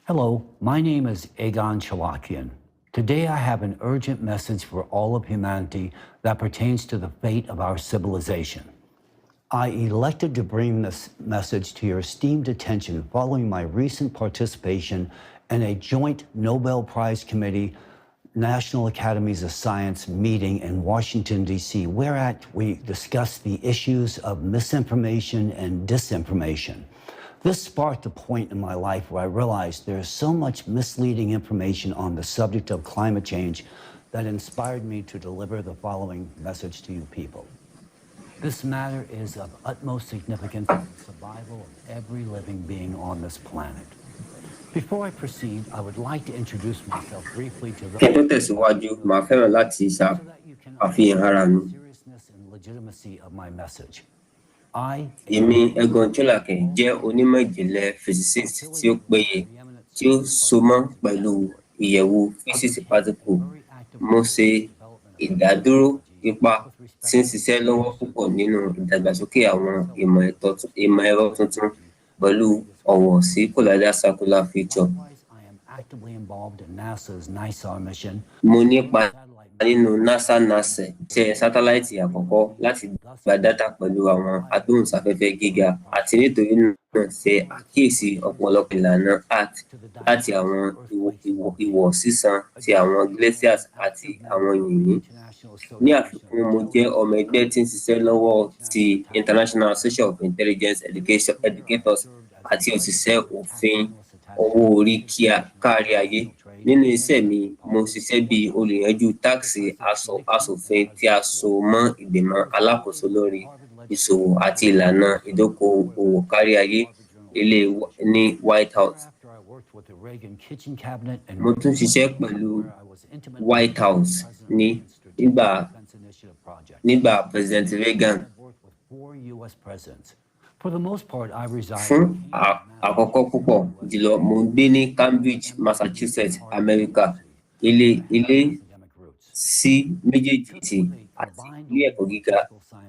Hello, my name is Egon Cholakian. Today I have an urgent message for all of humanity that pertains to the fate of our civilization. I elected to bring this message to your esteemed attention following my recent participation in a joint Nobel Prize Committee National Academies of Science meeting in Washington, D.C., whereat we discussed the issues of misinformation and disinformation. This sparked a point in my life where I realized there is so much misleading information on the subject of climate change that inspired me to deliver the following message to you people. This matter is of utmost significance for the survival of every living being on this planet. Before I proceed, I would like to introduce myself briefly to those so that you can understand the seriousness and legitimacy of my message. Egon Cholakian jẹ́ onímọ̀ ìjìnlẹ̀ physicist tí ó péye tí ó so mọ́ pẹ̀lú ìyẹ̀wò physics particle. Mo ṣe ìdádúró ipa tí ń ṣiṣẹ́ lọ́wọ́ púpọ̀ nínú ìdàgbàsókè àwọn ìmọ̀ ẹ̀rọ tuntun pẹ̀lú ọ̀wọ̀ sí collider circular feature. Mo nípa nínú NASA iṣẹ́ sátáláìtì àkọ́kọ́ láti gba dátà pẹ̀lú àwọn agbóhùnsáfẹ́fẹ́ gíga àti nítorí náà ṣe àkíyèsí ọ̀pọ̀lọpọ̀ ìlànà art láti àwọn ìwọ̀ sísan ti àwọn glaciers àti àwọn yìnyín. Ní àfikún, mo jẹ́ ọmọ ẹgbẹ́ tí ń ṣiṣẹ́ lọ́wọ́ ti International Association of Intelligence Educators àti òṣìṣẹ́ òfin owó orí kárí ayé. Nínú iṣẹ́ mi, mo ṣiṣẹ́ bí olùyanjú táàkì aṣòfin tí a so mọ́ ìgbìmọ̀ alákòóso lórí ìṣòwò àti ìlànà ìdókòwò kárí ayé ní White House. Mo tún ṣiṣẹ́ pẹ̀lú White House nígbà President Reagan. Fún àkókò púpọ̀ jùlọ, mo ń gbé ní Cambridge, Massachusetts, America. Ilé sí méjèèjì àti ilé ẹ̀kọ́ gíga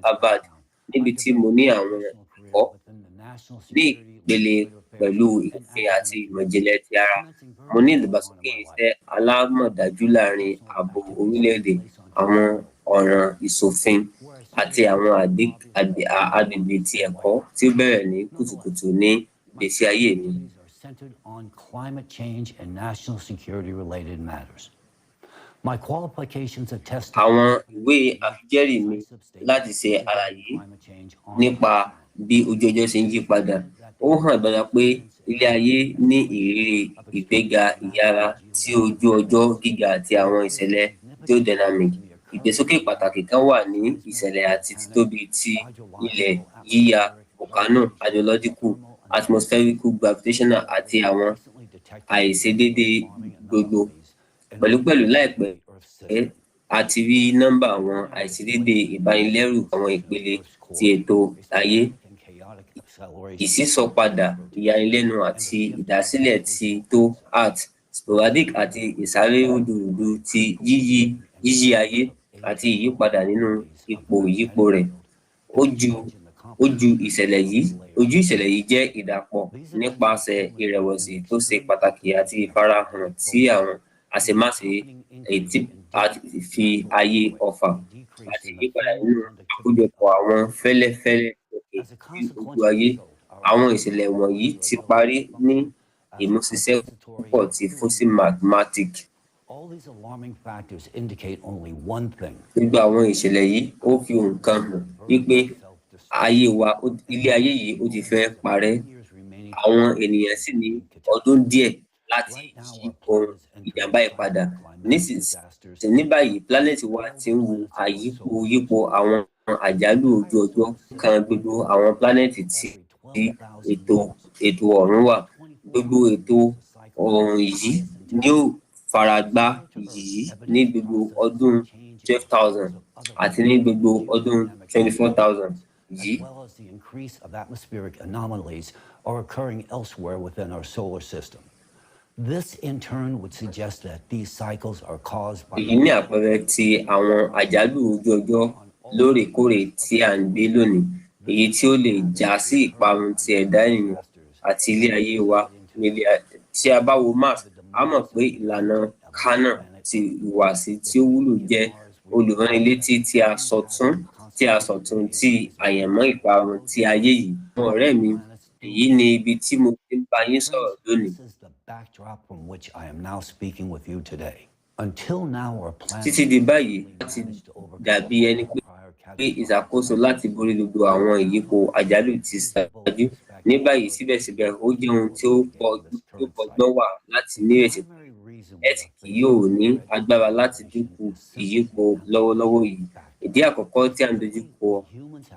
Harvard, níbi tí mo ní àwọn ẹ̀kọ́ ní ìpele pẹ̀lú ìpín àti ìmọ̀ ìjìnlẹ̀ ti ara. Mo ní ìdàgbàsókè iṣẹ́ alámọ̀dájú láàrin ààbò orílẹ̀-èdè, àwọn ọ̀ràn ìṣòfin àti àwọn agbègbè ti ẹ̀kọ́ tí ó bẹ̀rẹ̀ ní kùtùkùtù ní ìgbésí ayé mi. Àwọn ìwé àfijẹ́rìí mi láti ṣe àlàyé nípa bí ojú ọjọ́ ṣe ń yí padà. Ó hàn gbọdọ̀ pé ilé ayé ní ìrírí ìgbéga ìyára tí ojú ọjọ́ gíga àti àwọn ìṣẹ̀lẹ̀ geodynamic. Ìgbésókè pàtàkì kan wà ní ìṣẹ̀lẹ̀ àti títóbi ti ilẹ̀ yíya volcano, hydrological, atmospherical, gravitational àti àwọn àìṣedéédé gbogbo. Pẹ̀lúpẹ̀lú láìpẹ́, a ti rí nọ́mbà àwọn àìṣedéédé ìbanilẹ́rù àwọn ìpele ti ètò ayé, ìṣísọpadà ìyanilẹ́nu àti ìdásílẹ̀ ti tó art, sporadic àti ìsáré rúdurùdu ti yíyí ayé àti ìyípadà nínú ipò ìyípo rẹ̀. Ojú ìṣẹ̀lẹ̀ yìí jẹ́ ìdàpọ̀ nípasẹ̀ ìrẹ̀wẹ̀sì tó ṣe pàtàkì àti ìfarahàn tí àwọn àṣemáṣe fi ayé ọfà àti ìyípadà nínú àkójọpọ̀ àwọn fẹ́lẹ́fẹ́lẹ́ òkè sí ojú ayé. Àwọn ìṣẹ̀lẹ̀ wọ̀nyí ti parí ní ìmúṣiṣẹ́ púpọ̀ ti fossil magmatic. Gbogbo àwọn ìṣẹ̀lẹ̀ yìí ó fi nǹkan hàn wípé ilé ayé yìí ó ti fẹ́ parẹ́. Àwọn ènìyàn sì ní ọdún díẹ̀ láti yí ohun ìjàmbá ìpadà. Ní báyìí, planet wa ti ń wo àyípo àwọn àjálù ojú ọjọ́ kan gbogbo àwọn planet tí ètò ọ̀run wà. Gbogbo ètò ọ̀run yìí ni ó faragbá yìí ní gbogbo ọdún 12,000 àti ní gbogbo ọdún 24,000 yìí. This in turn would suggest that these cycles are caused by Èyí ní àpẹẹrẹ ti àwọn àjálù ojú ọjọ́ lóòrèkóòrè tí à ń gbé lónìí, èyí tí ó lè já sí ìparun ti ẹ̀dá ènìyàn àti ilé ayé wa tí a bá wo Mars a mọ̀ pé ìlànà Canaan ti ìhùwàsí tí ó wúlò jẹ́ olùránnilétí tí a sọ̀tún ti àyànmọ́ ìparun ti ayé yìí. Àwọn ọ̀rẹ́ mi, èyí ni ibi tí mo ti ń bá yín sọ̀rọ̀ lónìí. This is the backdrop from which I am now speaking with you today. Until now, our planet Títí di báyìí, láti dàbí ẹni pé ìṣàkóso láti borí gbogbo àwọn ìyípo àjálù ti ṣáájú. Ní báyìí, síbẹ̀síbẹ̀, ó jẹ́ ohun tí ó bọ́gbọ́n wà láti nírètí pé Earth kì yóò ní agbára láti dínkù ìyípo lọ́wọ́lọ́wọ́ yìí. Ìdí àkọ́kọ́ tí a ń dojú kọ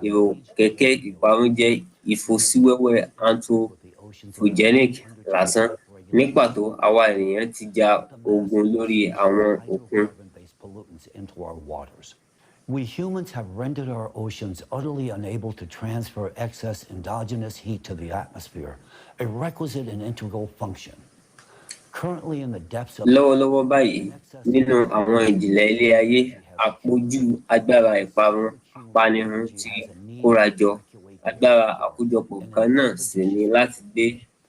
èrò kẹ̀kẹ́ ìparun jẹ́ ìfọ́síwẹ́wẹ́ anthropogenic lásán. Ní pàtó, àwa ènìyàn ti ja ogun lórí àwọn òkun. We humans have rendered our oceans utterly unable to transfer excess endogenous heat to the atmosphere, a requisite and integral function. Currently in the depths of Lọ́wọ́lọ́wọ́ báyìí, nínú àwọn ìjìnlẹ̀ ilé ayé, àpọ̀jù agbára ìparun apanirun ti kórajọ. Agbára àkójọpọ̀ kan náà sì ní láti gbé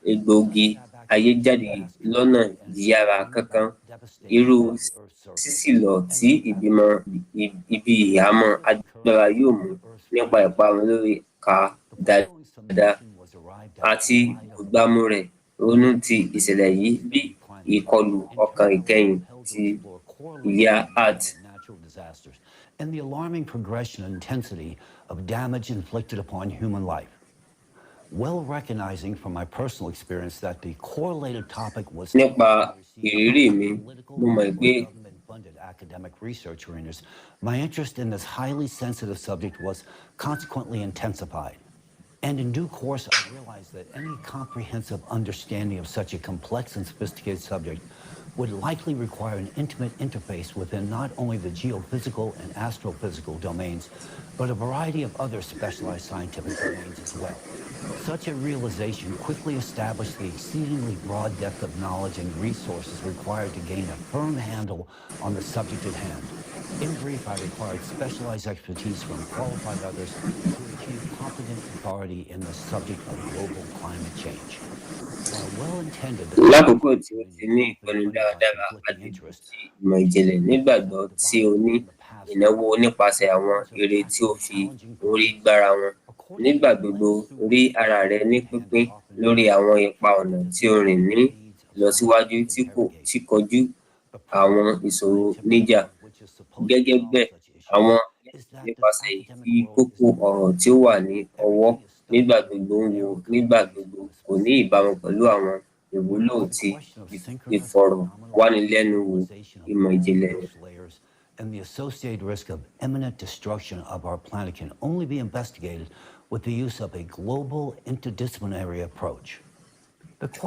egbòogi ayé jáde lọ́nà yíyára kánkán. Irú sísílọ tí ibi ìhámọ́ agbára yóò mú nípa ìparun lórí ká dáadáa àti ìbúgbámú rẹ̀. Ronú ti ìṣẹ̀lẹ̀ yìí bí ìkọlù ọkàn ìkẹyìn ti ìyá Earth. And the alarming progression and intensity of damage inflicted upon human life. Well recognizing from my personal experience that the correlated topic was Nípa ìrírí mi, mo mọ̀ pé funded academic research arenas, my interest in this highly sensitive subject was consequently intensified. And in due course, I realized that any comprehensive understanding of such a complex and sophisticated subject would likely require an intimate interface within not only the geophysical and astrophysical domains, but a variety of other specialized scientific domains as well. Such a realization quickly established the exceedingly broad depth of knowledge and resources required to gain a firm handle on the subject at hand. In brief, I required specialized expertise from qualified others to achieve competent authority in the subject of global climate change. While well-intended, lákòókò tí ó ti ní ìpinnu dáradára àdìgbò sí ìmọ̀ ìjìnlẹ̀ nígbàgbọ́ tí ó ní ìnáwó nípasẹ̀ àwọn èrè tí ó fi orí gbára wọn. Nígbà gbogbo rí ara rẹ ní pínpín lórí àwọn ipa ọ̀nà tí ó rìn ní ìlọsíwájú tí kojú àwọn ìṣòro níjà. Gẹ́gẹ́ bẹ́ẹ̀, àwọn nípasẹ̀ ìfi kókó ọ̀rọ̀ tí ó wà ní ọwọ́ nígbà gbogbo ń wo nígbà gbogbo kò ní ìbámu pẹ̀lú àwọn ìwúlò ti ìfọ̀rọ̀wánilẹ́nuwò ìmọ̀ ìjìnlẹ̀. And the associated risk of imminent destruction of our planet can only be investigated with the use of a global interdisciplinary approach.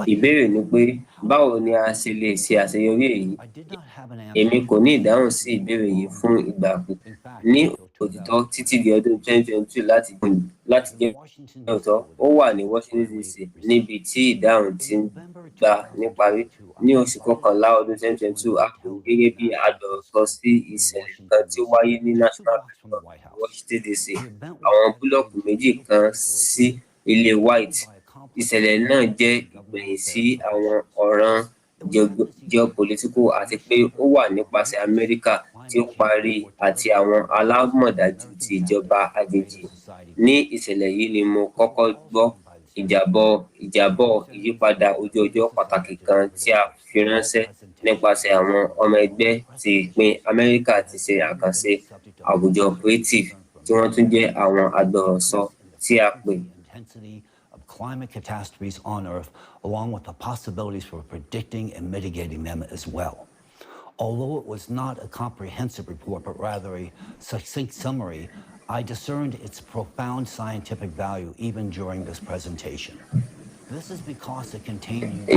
Ìbéèrè ni pé báwo ni a ṣe lè ṣe àṣeyọrí èyí? Èmi kò ní ìdáhùn sí ìbéèrè yìí fún ìgbà pípẹ́. Ní òtítọ́, títí di ọdún 2022 láti jẹ́ òótọ́, ó wà ní Washington DC níbi tí ìdáhùn ti ń gbà níparí. Ní oṣù kọkànlá ọdún 2022, a pè mí gẹ́gẹ́ bí agbẹnusọ sí ìṣẹ̀lẹ̀ kan tí ó wáyé ní National Cathedral, Washington DC. Àwọn búlọ́ọ̀kù méjì kan sí ilé White. Ìṣẹ̀lẹ̀ náà jẹ́ ìgbẹ̀yìn sí àwọn ọ̀ràn geopolitical àti pé ó wà nípasẹ̀ Amẹ́ríkà tí ó parí àti àwọn alámọ̀dájú ti ìjọba àjèjì. Ní ìṣẹ̀lẹ̀ yìí ni mo kọ́kọ́ gbọ́ ìjábọ̀ ìyípadà ojú ọjọ́ pàtàkì kan tí a fi ránṣẹ́ nípasẹ̀ àwọn ọmọ ẹgbẹ́ ti ìpín Amẹ́ríkà ti ṣe àkànṣe àwùjọ creative tí wọ́n tún jẹ́ àwọn agbọ̀rọ̀sọ tí a pè. Climate catastrophes on Earth, along with the possibilities for predicting and mitigating them as well. Although it was not a comprehensive report, but rather a succinct summary, I discerned its profound scientific value even during this presentation. This is because it contained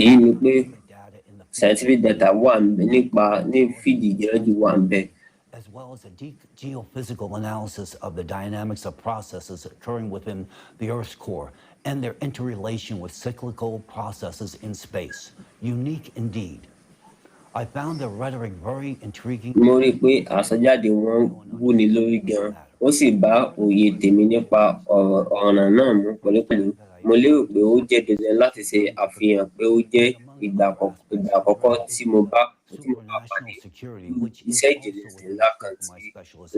scientific data wà nípa ní fìdí ìjẹ́rìí wà ń bẹ. As well as a deep geophysical analysis of the dynamics of processes occurring within the Earth's core and their interrelation with cyclical processes in space. Unique indeed. I found the rhetoric very intriguing. Mo rí i pé àsọjáde wọn wúni lórí gan-an, ó sì bá òye tèmi nípa ọ̀ràn náà mú pẹ̀lúpẹ̀lú. mo lérò pé ó jẹ́ dandan láti ṣe àfihàn pé ó jẹ́ ìgbà àkọ́kọ́ tí mo bá pàdé irú iṣẹ́ ìjìnlẹ̀ ńlá kan tí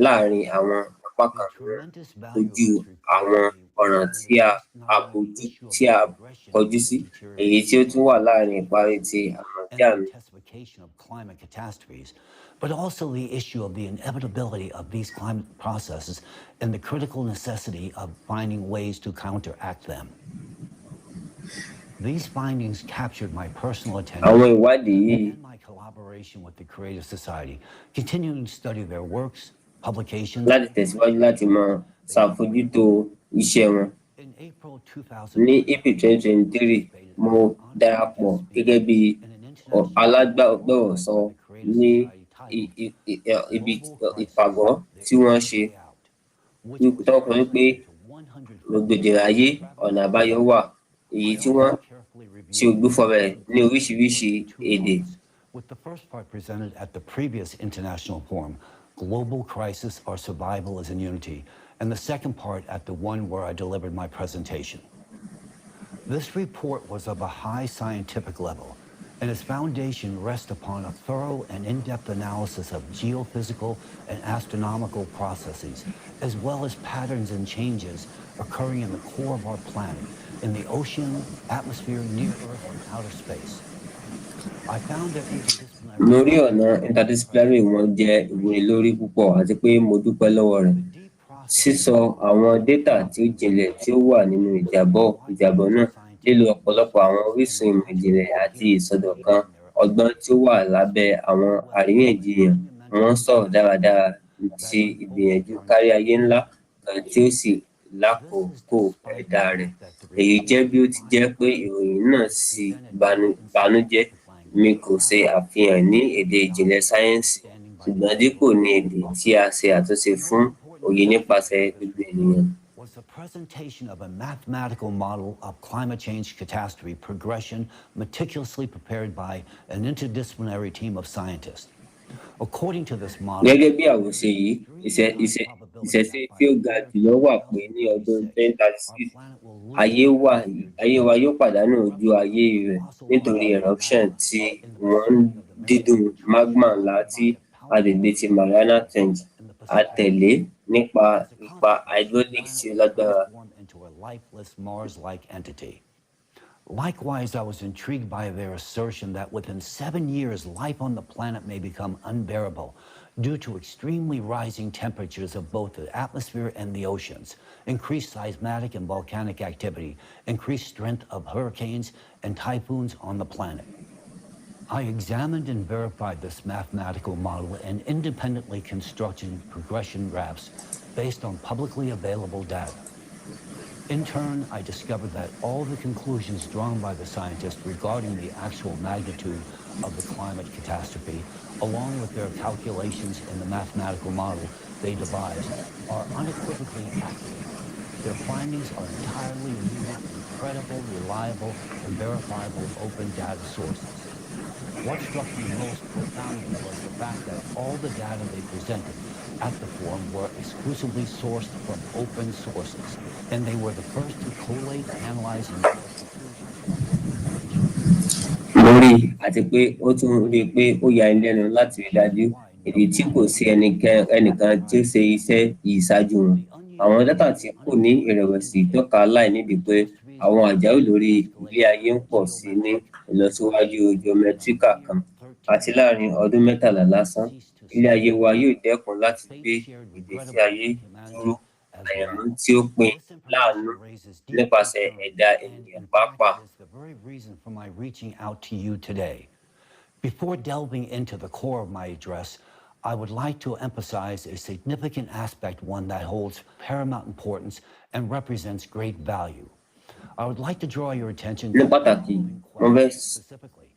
láàárín àwọn apá kan mìíràn ojú àwọn ọ̀ràn tí a kọjú sí, èyí tí ó tún wà láàárín ìparí ti àmọ̀jánu. But also the issue of the inevitability of these climate processes and the critical necessity of finding ways to counteract them. These findings captured my personal attention and my collaboration with the Creative Society, continuing to study their works, publications. Láti tẹ̀síwájú láti máa ṣàfojútó iṣẹ́ wọn. Ní April 2023, mo darapọ̀ gẹ́gẹ́ bí alágbàwọ̀sọ ní ibi ìpàgọ́ tí wọ́n ṣe tó kọ wípé rògbòdìyàn ayé ọ̀nà àbáyọ wà, èyí tí wọ́n ṣe ògbúfọ̀ rẹ̀ ní oríṣiríṣi èdè. With the first part presented at the previous international forum, Global Crisis or Survival as in Unity, and the second part at the one where I delivered my presentation. This report was of a high scientific level, and its foundation rests upon a thorough and in-depth analysis of geophysical and astronomical processes, as well as patterns and changes occurring in the core of our planet, in the ocean, atmosphere, near Earth, and outer space. I found that lórí ọ̀nà interdisciplinary wọn jẹ́ ìwúrí lórí púpọ̀ àti pé mo dúpẹ́ lọ́wọ́ rẹ̀. Sísọ àwọn dátà tí ó jinlẹ̀ tí ó wà nínú ìjábọ̀ náà, lílo ọ̀pọ̀lọpọ̀ àwọn orísun ìmọ̀ ìjìnlẹ̀ àti ìsọdọ̀kan ọgbọ́n tí ó wà lábẹ́ àwọn àríyànjiyàn, wọ́n sọ̀rọ̀ dáradára ti ìgbìyànjú kárí ayé ńlá kan tí ó sì lákòókò ẹ̀dá rẹ̀. Èyí jẹ́ bí ó ti jẹ́ pé ìròyìn náà sì banújẹ́. Mi kò ṣe àfihàn ní èdè ìjìnlẹ̀ sáyẹ́ǹsì, ṣùgbọ́n dípò ní èdè tí a ṣe àtúnṣe fún òye nípasẹ̀ gbogbo ènìyàn. Was the presentation of a mathematical model of climate change catastrophe progression meticulously prepared by an interdisciplinary team of scientists. According to this model, gẹ́gẹ́ bí àwòṣe yìí, ìṣẹ̀ṣe tí ó ga jùlọ wà pé ní ọdún 2036, ayé wa yóò pàdánù ojú ayé rẹ̀ nítorí eruption tí wọ́n dídùn magma ńlá tí agbègbè ti Mariana Trench àtẹ̀lé nípa ipa hydraulic tí ó lágbára. Likewise, I was intrigued by their assertion that within 7 years, life on the planet may become unbearable due to extremely rising temperatures of both the atmosphere and the oceans, increased seismic and volcanic activity, increased strength of hurricanes and typhoons on the planet. I examined and verified this mathematical model and independently constructed progression graphs based on publicly available data. In turn, I discovered that all the conclusions drawn by the scientists regarding the actual magnitude of the climate catastrophe, along with their calculations in the mathematical model they devised, are unequivocally accurate. Their findings are entirely rooted in credible, reliable, and verifiable open data sources. What struck me most profoundly was the fact that all the data they presented at the forum were exclusively sourced from open sources, and they were the first to collate, analyze, and draw conclusions. Lórí àti pé ó tún rí i pé ó ya ẹni lẹ́nu láti rí dájú èdè tí kò sí ẹnìkan tí ó ṣe iṣẹ́ yìí ṣáájú wọn. Àwọn dátà tí kò ní ìrẹ̀wẹ̀sì tọ́ka láìnídìí pé àwọn àjálù lórí ilé ayé ń pọ̀ sí ní ìlọsíwájú geomẹ́tíríkà kan, àti láàárín ọdún 13 lásán, ilé ayé wa yóò dẹ́kun láti gbé ìgbésí ayé dúró àyànmọ́ tí ó pin láàánú nípasẹ̀ ẹ̀dá ènìyàn pàápàá. Before delving into the core of my address, I would like to emphasize a significant aspect, one that holds paramount importance and represents great value. I would like to draw your attention to the following questions specifically.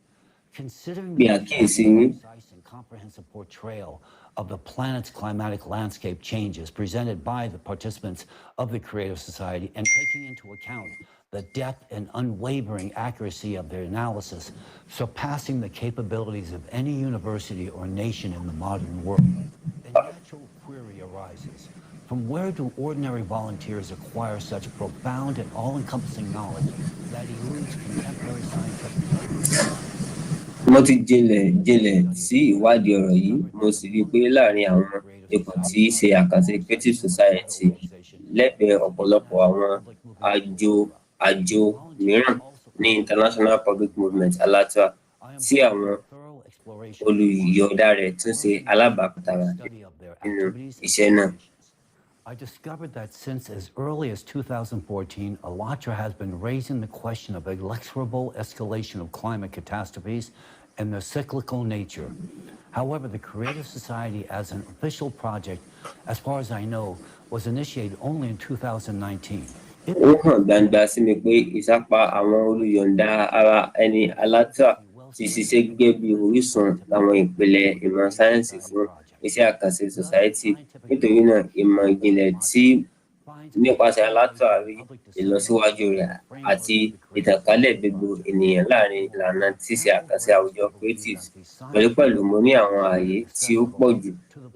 Considering the precise and comprehensive portrayal of the planet's climatic landscape changes presented by the participants of the Creative Society and taking into account the depth and unwavering accuracy of their analysis, surpassing the capabilities of any university or nation in the modern world, a natural query arises. From where do ordinary volunteers acquire such profound and all-encompassing knowledge that eludes contemporary scientific methods? Mo ti jinlẹ̀ sí ìwádìí ọ̀rọ̀ yìí, mo sì rí i pé láàárín àwọn ikọ̀ tí í ṣe àkànṣe Creative Society lẹ́gbẹ̀ẹ́ ọ̀pọ̀lọpọ̀ àwọn àjọ mìíràn ní International Public Movement Alatra tí àwọn olùyọ̀ọ̀da rẹ̀ tún ṣe alábàápàtàrà nínú iṣẹ́ náà. I discovered that since as early as 2014, Alatra has been raising the question of inexorable escalation of climate catastrophes and their cyclical nature. However, the Creative Society as an official project, as far as I know, was initiated only in 2019. Ó hàn gbangba sí mi pé ìsapá àwọn olùyọ̀ǹda ara ẹni Alatra ti ṣiṣẹ́ gẹ́gẹ́ bí orísun àwọn ìpìlẹ̀ ìmọ̀ sáyẹ́ǹsì fún iṣẹ́ àkànṣe Society. Nítorí náà, ìmọ̀ ìjìnlẹ̀ tí nípasẹ̀ Alatra rí ìlọsíwájú rẹ̀ àti ìtànkálẹ̀ gbogbo ènìyàn láàárín ìlànà ṣíṣe àkànṣe àwùjọ creatives. Pẹ̀lúpẹ̀lú, mo ní àwọn ààyè tí ó pọ̀ jù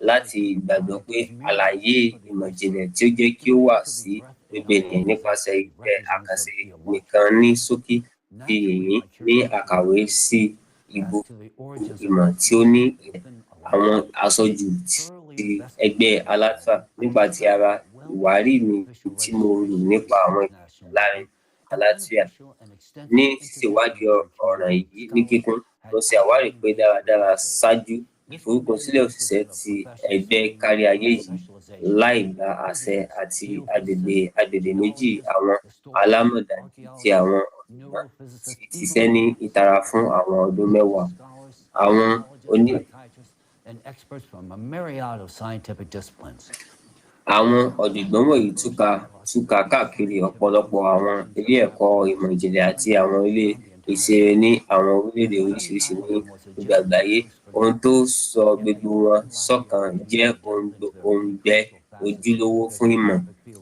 láti gbàgbọ́ pé àlàyé ìmọ̀ ìjìnlẹ̀ tí ó jẹ́ kí ó wà sí gbogbo ènìyàn nípasẹ̀ iṣẹ́ àkànṣe nìkan ní ṣókí fi èyí ní àkàwé sí ìbò ìmọ̀ tí ó ní àwọn aṣojú ti ẹgbẹ́ Alatra nípa ti ara ìwárí mi tí mo rò nípa àwọn ìpìlẹ̀ láàárín Alatra. Ní ṣíṣèwádìí ọ̀ràn yìí ní kíkún, mo ṣe àwárí pé dáradára ṣáájú ìforúkọsílẹ̀ òṣìṣẹ́ ti ẹgbẹ́ káríayé yìí láì gba àṣẹ àti agbègbè méjì àwọn alámọ̀dájú tí àwọn ọ̀jọ̀gbọ́n ti ṣiṣẹ́ ní ìtara fún àwọn ọdún mẹ́wàá. Àwọn ọ̀jọ̀gbọ́n wọ̀nyí túká káàkiri ọ̀pọ̀lọpọ̀ àwọn ilé ẹ̀kọ́ ìmọ̀ ìjìnlẹ̀ àti àwọn ilé ìṣeré ní àwọn orílẹ̀-èdè oríṣiríṣi ní gbogbo àgbáyé. Ohun tó sọ gbogbo wọn ṣọ̀kan jẹ́ òǹgbẹ ojúlówó fún ìmọ̀.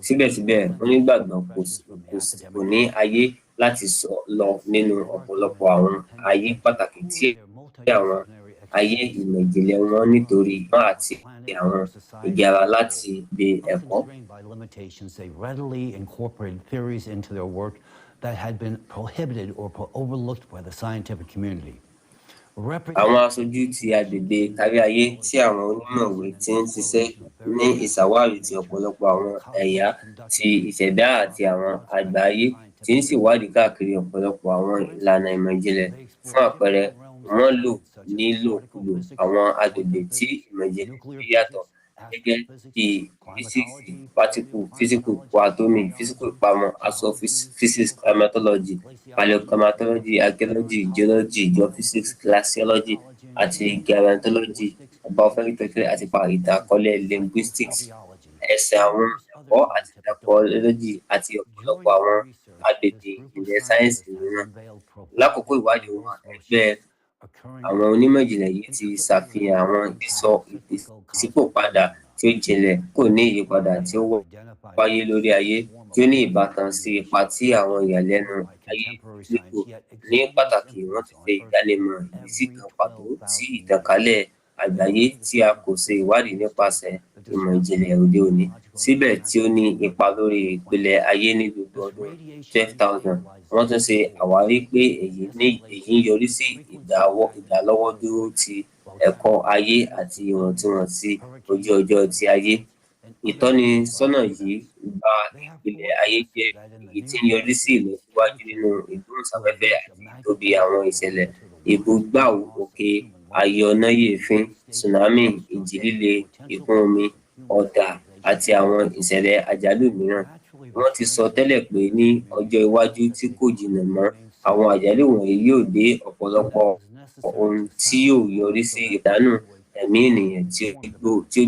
Síbẹ̀síbẹ̀, wọ́n nígbàgbọ́ kò ní ààyè láti lọ nínú ọ̀pọ̀lọpọ̀ àwọn ààyè pàtàkì tí àwọn ààyè ìmọ̀ ìjìnlẹ̀ wọn nítorí ìmọ̀ àti àwọn ìgara láti gbé ẹ̀kọ́. They readily incorporated theories into their work that had been prohibited or overlooked by the scientific community. Àwọn aṣojú ti agbègbè káríayé tí àwọn onímọ̀wé ti ń ṣiṣẹ́ ní ìṣàwárí ti ọ̀pọ̀lọpọ̀ àwọn ẹ̀yà ti ìṣẹ̀dá àti àwọn àgbáyé tí ń ṣèwádìí káàkiri ọ̀pọ̀lọpọ̀ àwọn ìlànà ìmọ̀ ìjìnlẹ̀. Fún àpẹẹrẹ, wọ́n nílòkulò àwọn agbègbè tí ìmọ̀ ìjìnlẹ̀ fi yàtọ̀ gẹ́gẹ́ bí físíìsì pátíkù, físíkù atomic, físíkù ìpamọ́, astrophysics, climatology, paleoclimatology, archaeology, geology, geophysics, glaciology, àti gerontology, biofilosofy àti ìtàn-àkọọ́lẹ̀ linguistics, ẹ̀sìn àwọn ẹ̀kọ́ àti anthropology àti ọ̀pọ̀lọpọ̀ àwọn agbègbè ìjìnlẹ̀ sáyẹ́ǹsì mìíràn. Lákòókò ìwádìí wọn, ẹgbẹ́ àwọn onímọ̀ ìjìnlẹ̀ yìí ti ṣàfihàn àwọn ìṣípòpadà tí ó jinlẹ̀ kò ní ìyípadà tí ó wáyé lórí ayé tí ó ní ìbátan sí ipa tí àwọn ìyàlẹ́nu ayé nípò. Ní pàtàkì, wọ́n ti ṣe ìdánimọ̀ ìrísí kan pàtó sí ìtànkálẹ̀ àgbáyé tí a kò ṣe ìwádìí nípasẹ̀ ìmọ̀ ìjìnlẹ̀ òde òní, síbẹ̀ tí ó ní ipa lórí ìpìlẹ̀ ayé ní gbogbo ọdún 12,000. Wọ́n tún ṣe àwárí pé èyí ń yọrí sí ìdálọ́wọ́dúró ti ẹ̀kọ́ ayé àti ìwọ̀ntúnwọ̀nsì ojú ọjọ́ ti ayé. Ìtọ́nisọ́nà yìí ba ìpìlẹ̀ ayé jẹ́, èyí tí ń yọrí sí ìlọsíwájú nínú ìgbóhùnsáfẹ́fẹ́ àti ìtóbi àwọn ìṣẹ̀lẹ̀ ìbúgbàmù òkè ayọnáyèéfín, tsunami, ìjì líle, ìkún omi, ọ̀dà àti àwọn ìṣẹ̀lẹ̀ àjálù mìíràn. Wọ́n ti sọ tẹ́lẹ̀ pé ní ọjọ́ iwájú tí kò jìnnà mọ́, àwọn àjálù wọ̀nyí yóò dé ọ̀pọ̀lọpọ̀ ohun tí yóò yọrí sí ìpàdánù ẹ̀mí ènìyàn tí ó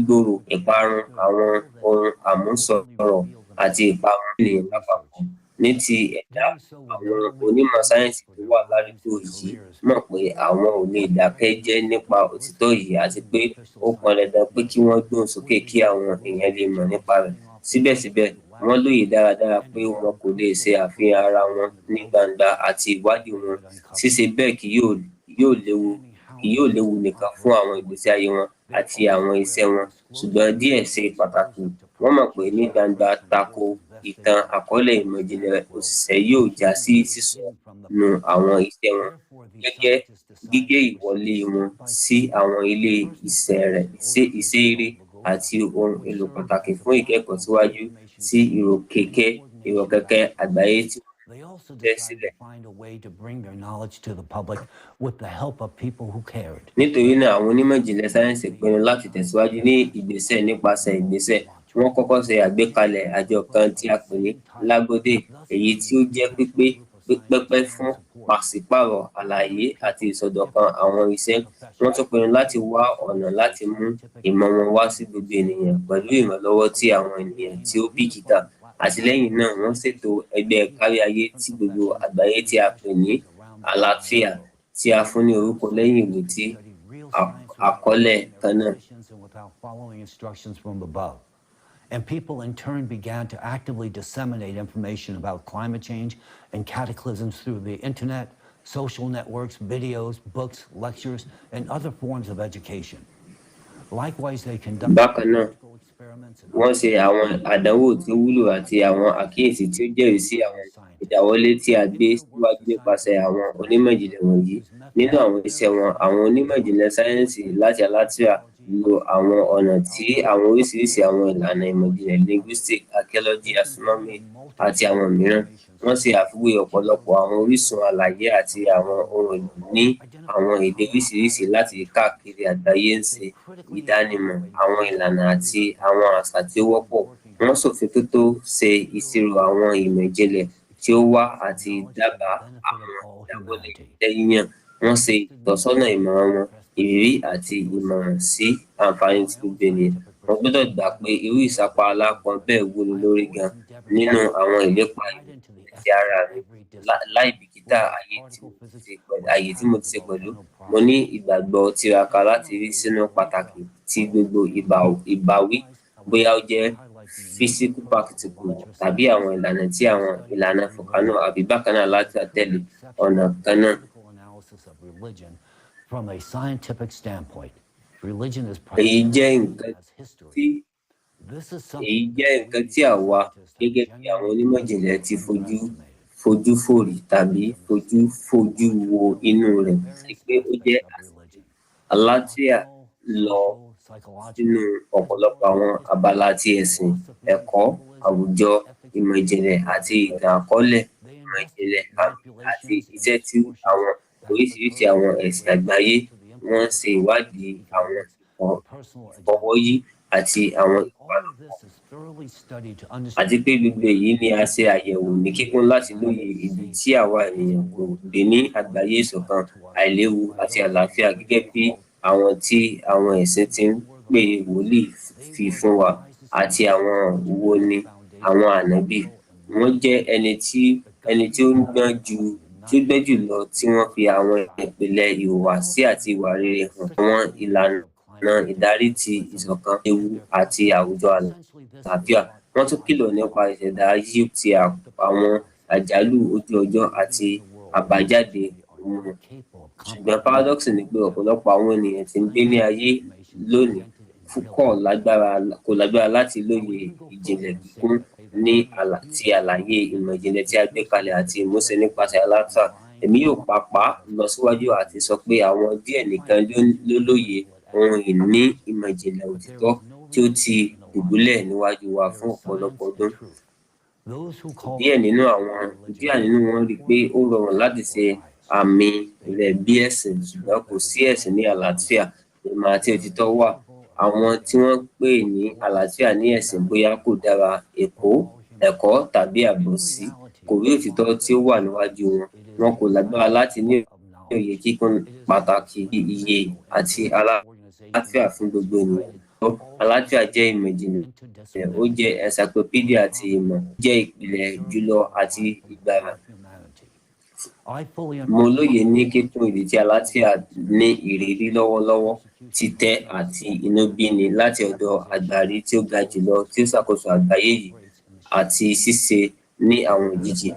gbòòrò, ìparun àwọn ohun àmúṣọrọ̀ àti ìparun ènìyàn lápapọ̀. Ní ti ẹ̀dá, àwọn onímọ̀ sáyẹ́ǹsì tó wà ládùúgbò yìí mọ̀ pé àwọn ò lè dákẹ́ jẹ́ nípa òtítọ́ yìí àti pé ó pọn dandan pé kí wọ́n gbóhùn sókè kí àwọn èèyàn lè mọ̀ nípa rẹ̀. Síbẹ̀síbẹ̀, wọ́n lóye dáradára pé wọn kò lè ṣe àfihàn ara wọn ní gbangba àti ìwádìí wọn. Ṣíṣe bẹ́ẹ̀ kì yóò léwu nìkan fún àwọn ìgbésí ayé wọn àti àwọn iṣẹ́ wọn, ṣùgbọ́n díẹ̀ ṣe pàtàkì wọ́n mọ̀ pé ní gbangba tako ìtàn àkọọ́lẹ̀ ìmọ̀ ìjìnlẹ̀ òṣìṣẹ́ yóò já sí sísọnù àwọn iṣẹ́ wọn, gígé ìwọlé wọn sí àwọn ilé iṣẹ́ eré àti ohun èlò pàtàkì fún ìkẹ́kọ̀ọ́ síwájú sí ìrọ̀kẹ̀kẹ̀ àgbáyé tí wọ́n They also tẹ́ decided sílẹ̀. to find a way to bring their knowledge to the public with the help of people who cared. Nítorí náà, àwọn onímọ̀ ìjìnlẹ̀ sáyẹ́ǹsì pinnu láti tẹ̀síwájú ní ìgbésẹ̀ nípasẹ̀ ìgbésẹ̀. Wọ́n kọ́kọ́ ṣe àgbékalẹ̀ àjọ kan tí a pè ní lágbódé, èyí tí ó jẹ́ pípẹ́ fún pàṣípààrọ̀ àlàyé àti ìsọdọ̀kan àwọn iṣẹ́. Wọ́n tún pinnu láti wá ọ̀nà láti mú ìmọ̀ wọn wá sí gbogbo ènìyàn pẹ̀lú ìrànlọ́wọ́ tí àwọn ènìyàn tí ó bìkítà. Àtìlẹ́yìn náà, wọ́n ṣètò ẹgbẹ́ káríayé tí gbogbo àgbáyé tí a pè ní àlàáfíà, tí a fún ní orúkọ lẹ́yìn ìwé tí àkọọ́lẹ̀ kan náà. Without following instructions from above. And people in turn began to actively disseminate information about climate change and cataclysms through the internet, social networks, videos, books, lectures, and other forms of education. Likewise, they conducted Bákan náà, wọ́n ṣe àwọn àdánwò tí ó wúlò àti àwọn àkíyèsí tí ó jẹ́rìí sí àwọn ìdáwọ́lé tí a gbé síwájú nípasẹ̀ àwọn onímọ̀ ìjìnlẹ̀ wọ̀nyí. Nínú àwọn iṣẹ́ wọn, àwọn onímọ̀ ìjìnlẹ̀ sáyẹ́ǹsì láti àlàáfíà lo àwọn ọ̀nà tí àwọn oríṣiríṣi àwọn ìlànà ìmọ̀ ìjìnlẹ̀ linguistics, archaeology, astronomy àti àwọn mìíràn. Wọ́n ṣe àfiwé ọ̀pọ̀lọpọ̀ àwọn orísun àlàyé àti àwọn ohun èlò ní àwọn èdè oríṣiríṣi láti káàkiri àgbáyé ń ṣe ìdánimọ̀ àwọn ìlànà àti àwọn àṣà tí ó wọ́pọ̀. Wọ́n ṣòfintótó ṣe ìṣirò àwọn ìmọ̀ ìjìnlẹ̀ tí ó wà àti dábàá àwọn ìdáwọ́lé yíyàn. Wọ́n ṣe ìtọ́sọ́nà ìmọ̀ràn wọn, ìrírí àti ìmọ̀ràn sí àǹfààní ti gbogbo ènìyàn. Wọ́n gbọ́dọ̀ gbà pé irú ìsapá aláápọn bẹ́ẹ̀ wúni lórí gan nínú àwọn ìlépa ti ara rẹ̀ láì bìkítà ààyè tí mo ti ṣe pẹ̀lú. Mo ní ìgbàgbọ́ tiraka láti rí sínú pàtàkì ti gbogbo ìbáwí, bóyá ó jẹ́ physical practical tàbí àwọn ìlànà tí àwọn ìlànà fọkànà àbí bákan náà láti tẹ̀lé ọ̀nà kan náà. From a scientific standpoint, religion is Èyí jẹ́ nǹkan tí àwa gẹ́gẹ́ bí àwọn onímọ̀ ìjìnlẹ̀ ti fojú fòrí tàbí fojú wo inú rẹ̀, sí pé ó jẹ́ àlàáfíà lọ sínú ọ̀pọ̀lọpọ̀ àwọn abala ti ẹ̀sìn, ẹ̀kọ́, àwùjọ, ìmọ̀ ìjìnlẹ̀ àti ìtàn àkọọ́lẹ̀ ìmọ̀ ìjìnlẹ̀ àti iṣẹ́ tí àwọn oríṣiríṣi àwọn ẹ̀sìn àgbáyé wọ́n ṣe ìwádìí àwọn ìfọwọ́yí àti àwọn àti pé gbogbo èyí ni a ṣe àyẹ̀wò ní kíkún láti lóye ìdí tí àwa ènìyàn kò gbé ní àgbáyé ìṣọ̀kan, àìléwu àti àlàáfíà gẹ́gẹ́ bí àwọn tí àwọn ẹ̀sìn ti ń pè wòlíì fi fún wa, àti àwọn wo ni àwọn ànábì. Wọ́n jẹ́ ẹni tí ó gbọ́n jù lọ tí wọ́n fi àwọn ìpìlẹ̀ ìhùwàsí àti ìwà rere hàn, àwọn ìlànà ìdarí ti ìṣọ̀kan, ewu àti àwùjọ àlàáfíà. Wọ́n tún kìlọ̀ nípa ìṣẹ̀dá yíyí ti àwọn àjálù ojú ọjọ́ àti àbájáde wọn. Ṣùgbọ́n paradox ni pé ọ̀pọ̀lọpọ̀ àwọn ènìyàn tí ń gbé ní ayé lónìí kò lágbára láti lóye ìjìnlẹ̀ kíkún ti àlàyé ìmọ̀ ìjìnlẹ̀ tí a gbé kalẹ̀ àti ìmúṣẹ nípasẹ̀ àlàáfíà. Èmi yóò pàápàá lọ síwájú àti sọ pé àwọn díẹ̀ nìkan ló lóye ohun ìní ìmọ̀ ìjìnlẹ̀ òtítọ́ tí ó ti dùbúlẹ̀ níwájú wa fún ọ̀pọ̀lọpọ̀ ọdún. Díẹ̀ nínú wọn rí pé ó rọrùn láti ṣe àmì rẹ̀ bí ẹ̀sìn, ṣùgbọ́n kò sí ẹ̀sìn ní àlàáfíà. Ìmọ̀ àti òtítọ́ wà. Àwọn tí wọ́n pè ní àlàáfíà ní ẹ̀sìn bóyá kò dára ẹ̀kọ́ tàbí àbòsí, kò rí òtítọ́ tí ó wà níwájú wọn. Wọn kò lágbára láti ní òye kíkún pàtàkì ìyè àti àlàáfíà fún gbogbo ènìyàn. Àlàáfíà jẹ́ ìmọ̀ ìjìnlẹ̀, ó jẹ́ encyclopedia ti ìmọ̀, jẹ́ ìpìlẹ̀ jùlọ àti ìgbàlà. Mo lóye ní kíkún ìdí tí àlàáfíà ní ìrírí lọ́wọ́lọ́wọ́, títẹ̀ àti inúbíni láti ọ̀dọ̀ àgbárí tí ó ga jùlọ tí ó ṣàkóso àgbáyé yìí, àti ṣíṣe ní àwọn òjìji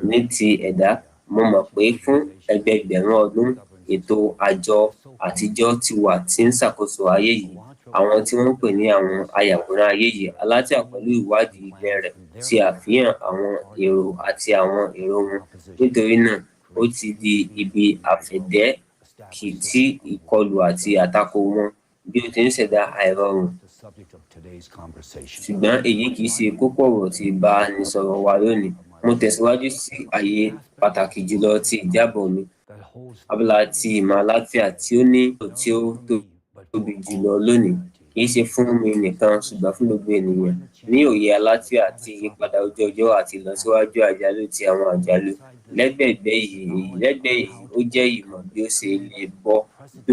ní ti ẹ̀dá. Mo mọ̀ pé fún ẹgbẹẹgbẹ̀rún ọdún, ètò àjọ àtijọ́ ti wà tí ń ṣàkóso ayé yìí. àwọn tí wọ́n ń pè ní àwọn ayàwòrán ayé yìí. Àlàáfíà pẹ̀lú ìwádìí ilẹ̀ rẹ̀ ṣe àfihàn àwọn èrò àti àwọn èrò wọn. Nítorí náà, ó ti di ibi àfẹ̀dẹ́kì tí ìkọlù àti àtakò wọn bí ó ti ń ṣẹ̀dá àìrọ̀rùn. Ṣùgbọ́n èyí kì í ṣe kókó ọ̀rọ̀ tí ìbánisọ̀rọ̀ wa lónìí. Mo tẹ̀síwájú sí ààyè pàtàkì jùlọ ti ìjábọ̀ mi, abala ti ìmọ̀ àlàáfíà tí ó tóbi jùlọ lónìí, kì í ṣe fún mi nìkan ṣùgbọ́n fún gbogbo ènìyàn. Ní òye àlàáfíà ti ìyípadà ojú ọjọ́ àti ìlọsíwájú àjálù ti àwọn àjálù. Lẹ́gbẹ̀ẹ́ yìí, ó jẹ́ ìmọ̀ bí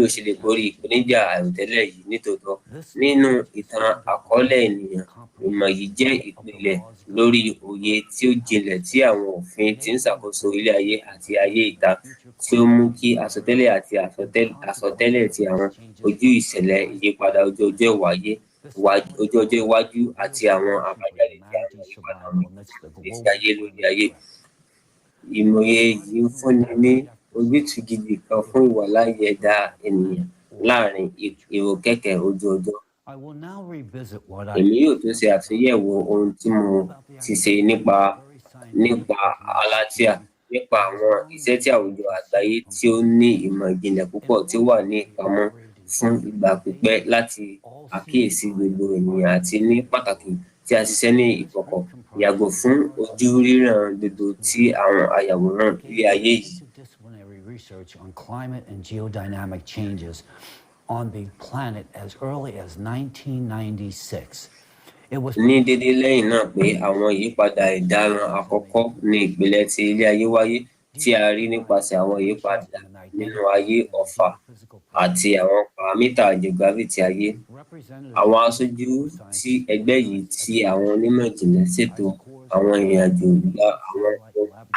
ó ṣe lè borí ìpèníjà àìròtẹ́lẹ̀ yìí nítòótọ́. Nínú ìtàn àkọọ́lẹ̀ ènìyàn, ìmọ̀ yìí jẹ́ ìpìlẹ̀ lórí òye tí ó jinlẹ̀ tí àwọn òfin tí ń ṣàkóso ilé ayé àti ayé ìta, tí ó mú kí àsọtẹ́lẹ̀ àti àsọtẹ́lẹ̀ ti àwọn ojú ìṣẹ̀lẹ̀ ìyípadà ojú ọjọ́ iwájú àti àwọn àbájáde tí àwọn ìyípadà wọn ìgbésí ayé lórí ayé. Ìmọ̀ye yìí ń fúnni ní ojútùú gidi kan fún ìwàláàyè ẹ̀dá ènìyàn láàárín ìrọ́kẹ̀kẹ̀ ojú ọjọ́. Èmi yóò tún ṣe àtúnyẹ̀wò ohun tí mo ti ṣe nípa àlàáfíà, nípa àwọn iṣẹ́ tí àwùjọ àgbáyé tí ó ní ìmọ̀ ìjìnlẹ̀ púpọ̀ tí ó wà ní ìpamọ́ fún ìgbà pípẹ́ láti àkíyèsí gbogbo ènìyàn àti ní pàtàkì tí a ṣiṣẹ́ ní ìkọ̀kọ̀, yàgò fún ojú ríran gbogbo tí àwọn ayàwòrán ilé ayé yìí. Research on climate and geodynamic changes on the planet as early as 1996. Ní dédé lẹ́yìn náà pé àwọn ìyípadà ìdáran àkọ́kọ́ ní ìpìlẹ̀ ti ilé ayé wáyé tí a rí nípasẹ̀ àwọn ìyípadà nínú ayé ọ̀fà àti àwọn pàrámítà geography ti ayé. Àwọn aṣojú tí ẹgbẹ́ yìí tí àwọn onímọ̀ ìjìnlẹ̀ ṣètò àwọn ìrìnàjò gba àwọn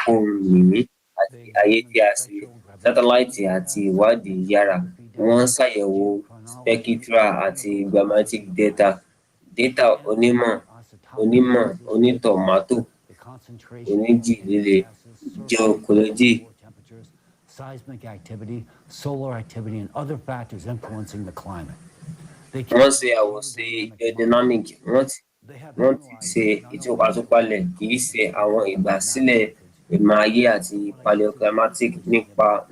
ohun ìní àti ayé tí a ṣe sátáláìtì àti ìwádìí yára. Wọ́n ṣàyẹ̀wò spectra àti grammatic data onítòmátò, oníjì líle, geochronology. Seismic activity, solar activity, and other factors influencing the climate. Wọ́n ṣe àwòṣe geodynamic, wọ́n ti ṣe ìtúpalẹ̀ kì í ṣe àwọn ìgbàsílẹ̀ ìmọ̀ ayé àti paleoclimatic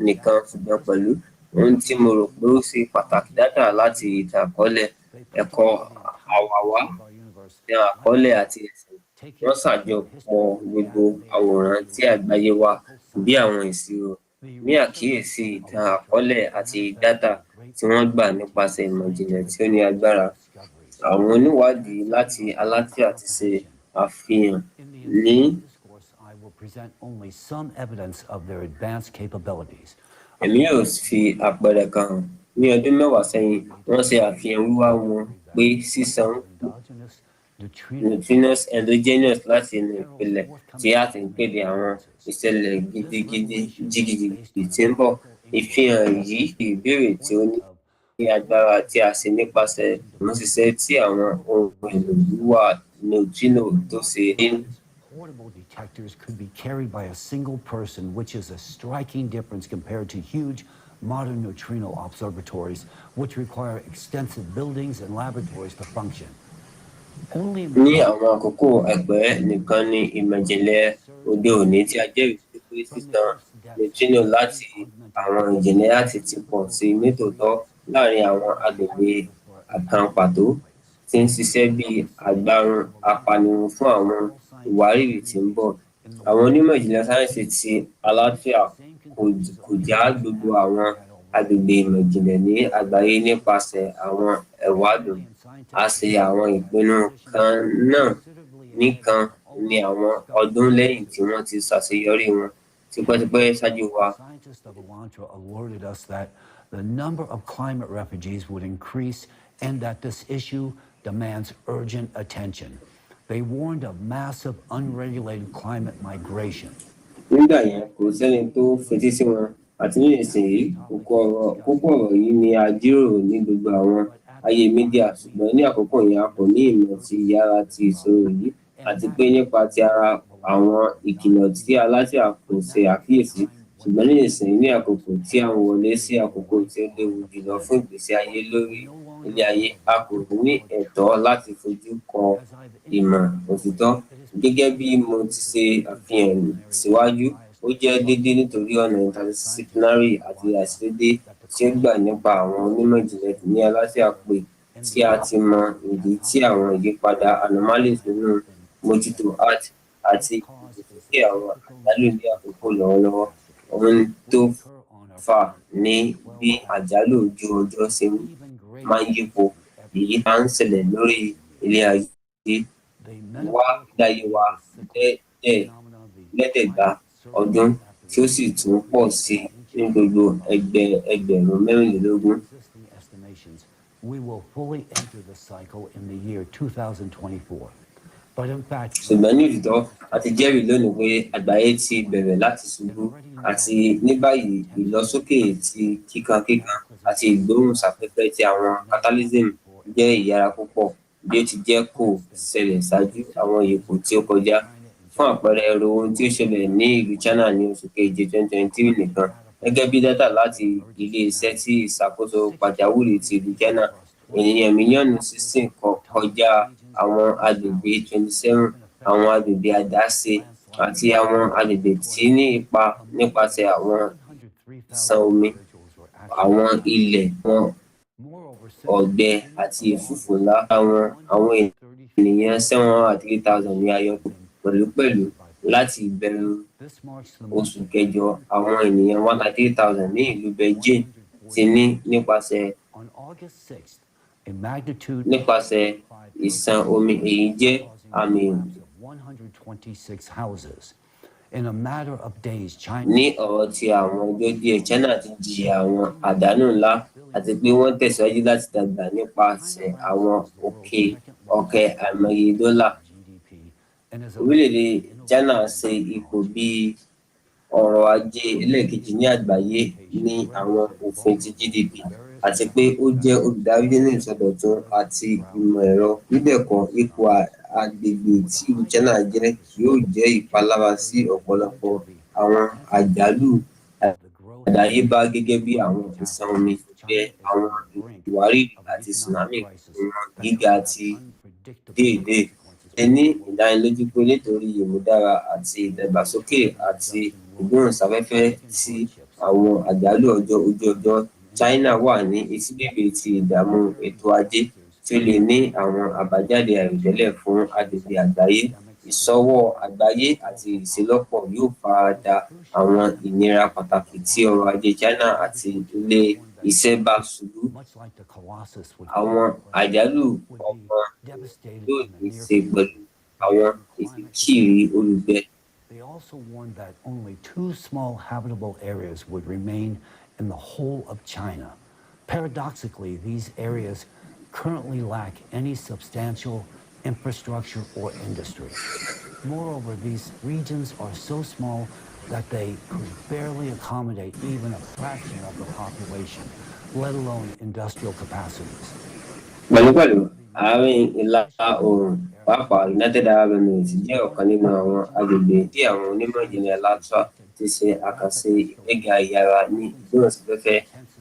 nìkan ṣùgbọ́n pẹ̀lú ohun tí mo rò pé ó ṣe pàtàkì dáadáa láti ìtàn àkọọ́lẹ̀, ẹ̀kọ́ àwàwá, ìtàn àkọọ́lẹ̀ àti ẹ̀sìn. Wọ́n ṣàjọpọ̀ gbogbo àwòrán tí àgbáyé wa bí àwọn ìṣirò ní àkíyèsí ìtàn àkọọ́lẹ̀ àti dátà tí wọ́n gbà nípasẹ̀ ìmọ̀ ìjìnlẹ̀ tí ó ní agbára. Àwọn oníwádìí láti àlàáfíà ti ṣe àfihàn ní èmi yóò fi àpẹẹrẹ kan hàn. Ní ọdún mẹ́wàá sẹ́yìn, wọ́n ṣe àfihàn wíwá wọn pé sísan neutrinos endogenous láti inú ìpìlẹ̀ tí a ti ń kéde àwọn ìṣẹ̀lẹ̀ gidigidi tí ń bọ̀. Ìfihàn yìí ìbéèrè tí ó ní agbára tí a ṣe nípasẹ̀ ìmúṣiṣẹ́ tí àwọn ohun èlò wíwá neutrino tó ṣe Portable detectors could be carried by a single person, which is a striking difference compared to huge modern neutrino observatories, which require extensive buildings and laboratories to function. Ní àwọn àkókò àìpẹ́ nìkan ni ìmọ̀ ìjìnlẹ̀ òde òní tí a jẹ́rìí pé sísan neutrino láti àwọn ìjìnlẹ̀ àti ti pọ̀ sí nítòótọ́ láàárín àwọn agbègbè kan pàtó tí ń ṣiṣẹ́ bí agbárùn apanirun fún àwọn ìwárìrì tí ń bọ̀. Àwọn onímọ̀ ìjìnlẹ̀ sáyẹ́ǹsì ti àlàáfíà kò já gbogbo àwọn agbègbè ìmọ̀ ìjìnlẹ̀ ní àgbáyé nípasẹ̀ àwọn ìwádìí. A ṣe àwọn ìpinnu kan náà nìkan ní àwọn ọdún lẹ́yìn tí wọ́n ti ṣàṣeyọrí wọn tipẹ́tipẹ́ ṣáájú wa. Scientists of Elantra alerted us that the number of climate refugees would increase and that this issue demands urgent attention. They warned of massive unregulated climate migration. Nígbà yẹn kò sẹ́ni tó fetí sí wọn àti ní ìsinyìí kókó ọ̀rọ̀ yìí ni a jíròrò ní gbogbo àwọn ayé mídíà, ṣùgbọ́n ní àkókò yẹn a kò ní ìmọ̀ ti ìyára ti ìṣòro yìí àti pé nípa ti ara àwọn ìkìlọ̀ tí àlàáfíà kò ṣe àkíyèsí. Ṣùgbọ́n ní ìsinyìí ní àkókò tí a ń wọlé sí àkókò tí ó léwu jùlọ fún ìgbésí ayé ilé ayé. A kò ní ẹ̀tọ́ láti fojú kan ìmọ̀ òtítọ́. Gẹ́gẹ́ bí mo ti ṣe àfihàn síwájú, ó jẹ́ déédéé nítorí ọ̀nà interdisciplinary àti àìṣedéédé tí ó gbà nípa àwọn onímọ̀ ìjìnlẹ̀ ní àlàáfíà pé tí a ti mọ ìdí tí àwọn ìyípadà anomalies nínú mójútó art àti ìgbésókè àwọn àjálù ní àkókò lọ́wọ́lọ́wọ́. Ohun tó fà ní bí àjálù ojú ọjọ́ ṣe máa ń yípo, èyí máa ń ṣẹlẹ̀ lórí ilé ayé wa lẹ́ẹ̀dẹ́gbà ọdún tí ó sì tún pọ̀ sí ní gbogbo ẹgbẹ̀rún mẹ́rìnlélógún. We will fully enter the cycle in the year 2024. But in fact, ṣùgbọ́n ní òtítọ́ a ti jẹ́rìí lónìí pé àgbáyé ti bẹ̀rẹ̀ láti ṣubú, àti ní báyìí ìlọsókè ti kíkankíkan àti ìgbóhùnsáfẹ́fẹ́ ti àwọn catalysm jẹ́ ìyára púpọ̀ bí ó ti jẹ́ kó ṣẹlẹ̀ ṣáájú àwọn ipò tí ó kọjá. Fún àpẹẹrẹ, ẹ ro ohun tí ó ṣẹlẹ̀ ní ìlú China ní oṣù keje 2023 nìkan. Gẹ́gẹ́ bí dátà láti ilé-iṣẹ́ tí ìṣàkóso pàjáwìrì ti ìlú China, ènìyàn mílíọ̀nù 16 kọjá àwọn agbègbè 27, àwọn agbègbè àdáṣe àti àwọn agbègbè tí ní ipa nípasẹ̀ àwọn ìṣàn omi, àwọn ilẹ̀ wọn ọ̀gbẹ àti ẹ̀fúùfù ńlá. Àwọn ènìyàn 703,000 ní a yọ pẹ̀lúpẹ̀lú láti ìbẹ̀rẹ̀ oṣù kẹjọ. Àwọn ènìyàn 103,000 ní ìlú Beijing ti ní nípasẹ̀ ìṣàn omi. Èyí jẹ́ àmì ní ọ̀rọ̀ tí àwọn ọjọ́ díẹ̀ China ti jìyà àwọn àdánù ńlá àti pé wọ́n tẹ̀síwájú láti dàgbà nípasẹ̀ àwọn ọ̀kẹ́ àìmọye dọ́là. Orílẹ̀-èdè China ṣe ipò bí ọrọ̀ ajé ẹlẹ́ẹ̀kejì ní àgbáyé ní àwọn òfin ti GDP, àti pé ó jẹ́ olùdarí nínú ìsọdọ̀tun àti ìmọ̀ ẹ̀rọ. Bíbẹ̀kọ́, ipò agbègbè tí ìlú China jẹ́ yóò jẹ́ ìpalára sí ọ̀pọ̀lọpọ̀ àwọn àjálù àdáyébá gẹ́gẹ́ bí àwọn ìṣàn omi, ìgbẹ́, àwọn ìwárìrì àti tsunami, ìwọ̀n gíga ti déédéé. Ẹ ní ìdánilójú pé nítorí ìmúdára àti ìdàgbàsókè àti ìgbóhùnsáfẹ́fẹ́ tí àwọn àjálù ojú ọjọ́, China wà ní etí bèbè ti ìdààmú ètò ajé tí ó lè ní àwọn àbájáde àìròtẹ́lẹ̀ fún agbègbè àgbáyé. Ìṣọwọ́ àgbáyé àti ìṣelọ́pọ̀ yóò farada àwọn ìnira pàtàkì tí ọrọ̀ ajé China àti ilé-iṣẹ́ bá ṣubú. Àwọn àjálù ọ̀gbun yóò ní í ṣe pẹ̀lú àwọn ìṣíkiri olùgbé. They also warned that only 2 small habitable areas would remain in the whole of China. Paradoxically, these areas currently lack any substantial infrastructure or industry. Moreover, these regions are so small that they could barely accommodate even a fraction of the population, let alone industrial capacities. Pẹ̀lúpẹ̀lú, àárín ìlà oòrùn pàápàá United Arab Emirates jẹ́ ọ̀kan nínú àwọn agbègbè tí àwọn onímọ̀ ìjìnlẹ̀ LATRA ti ṣe àkànṣe ìgbéga ìyára ní ìgbóhùnsáfẹ́fẹ́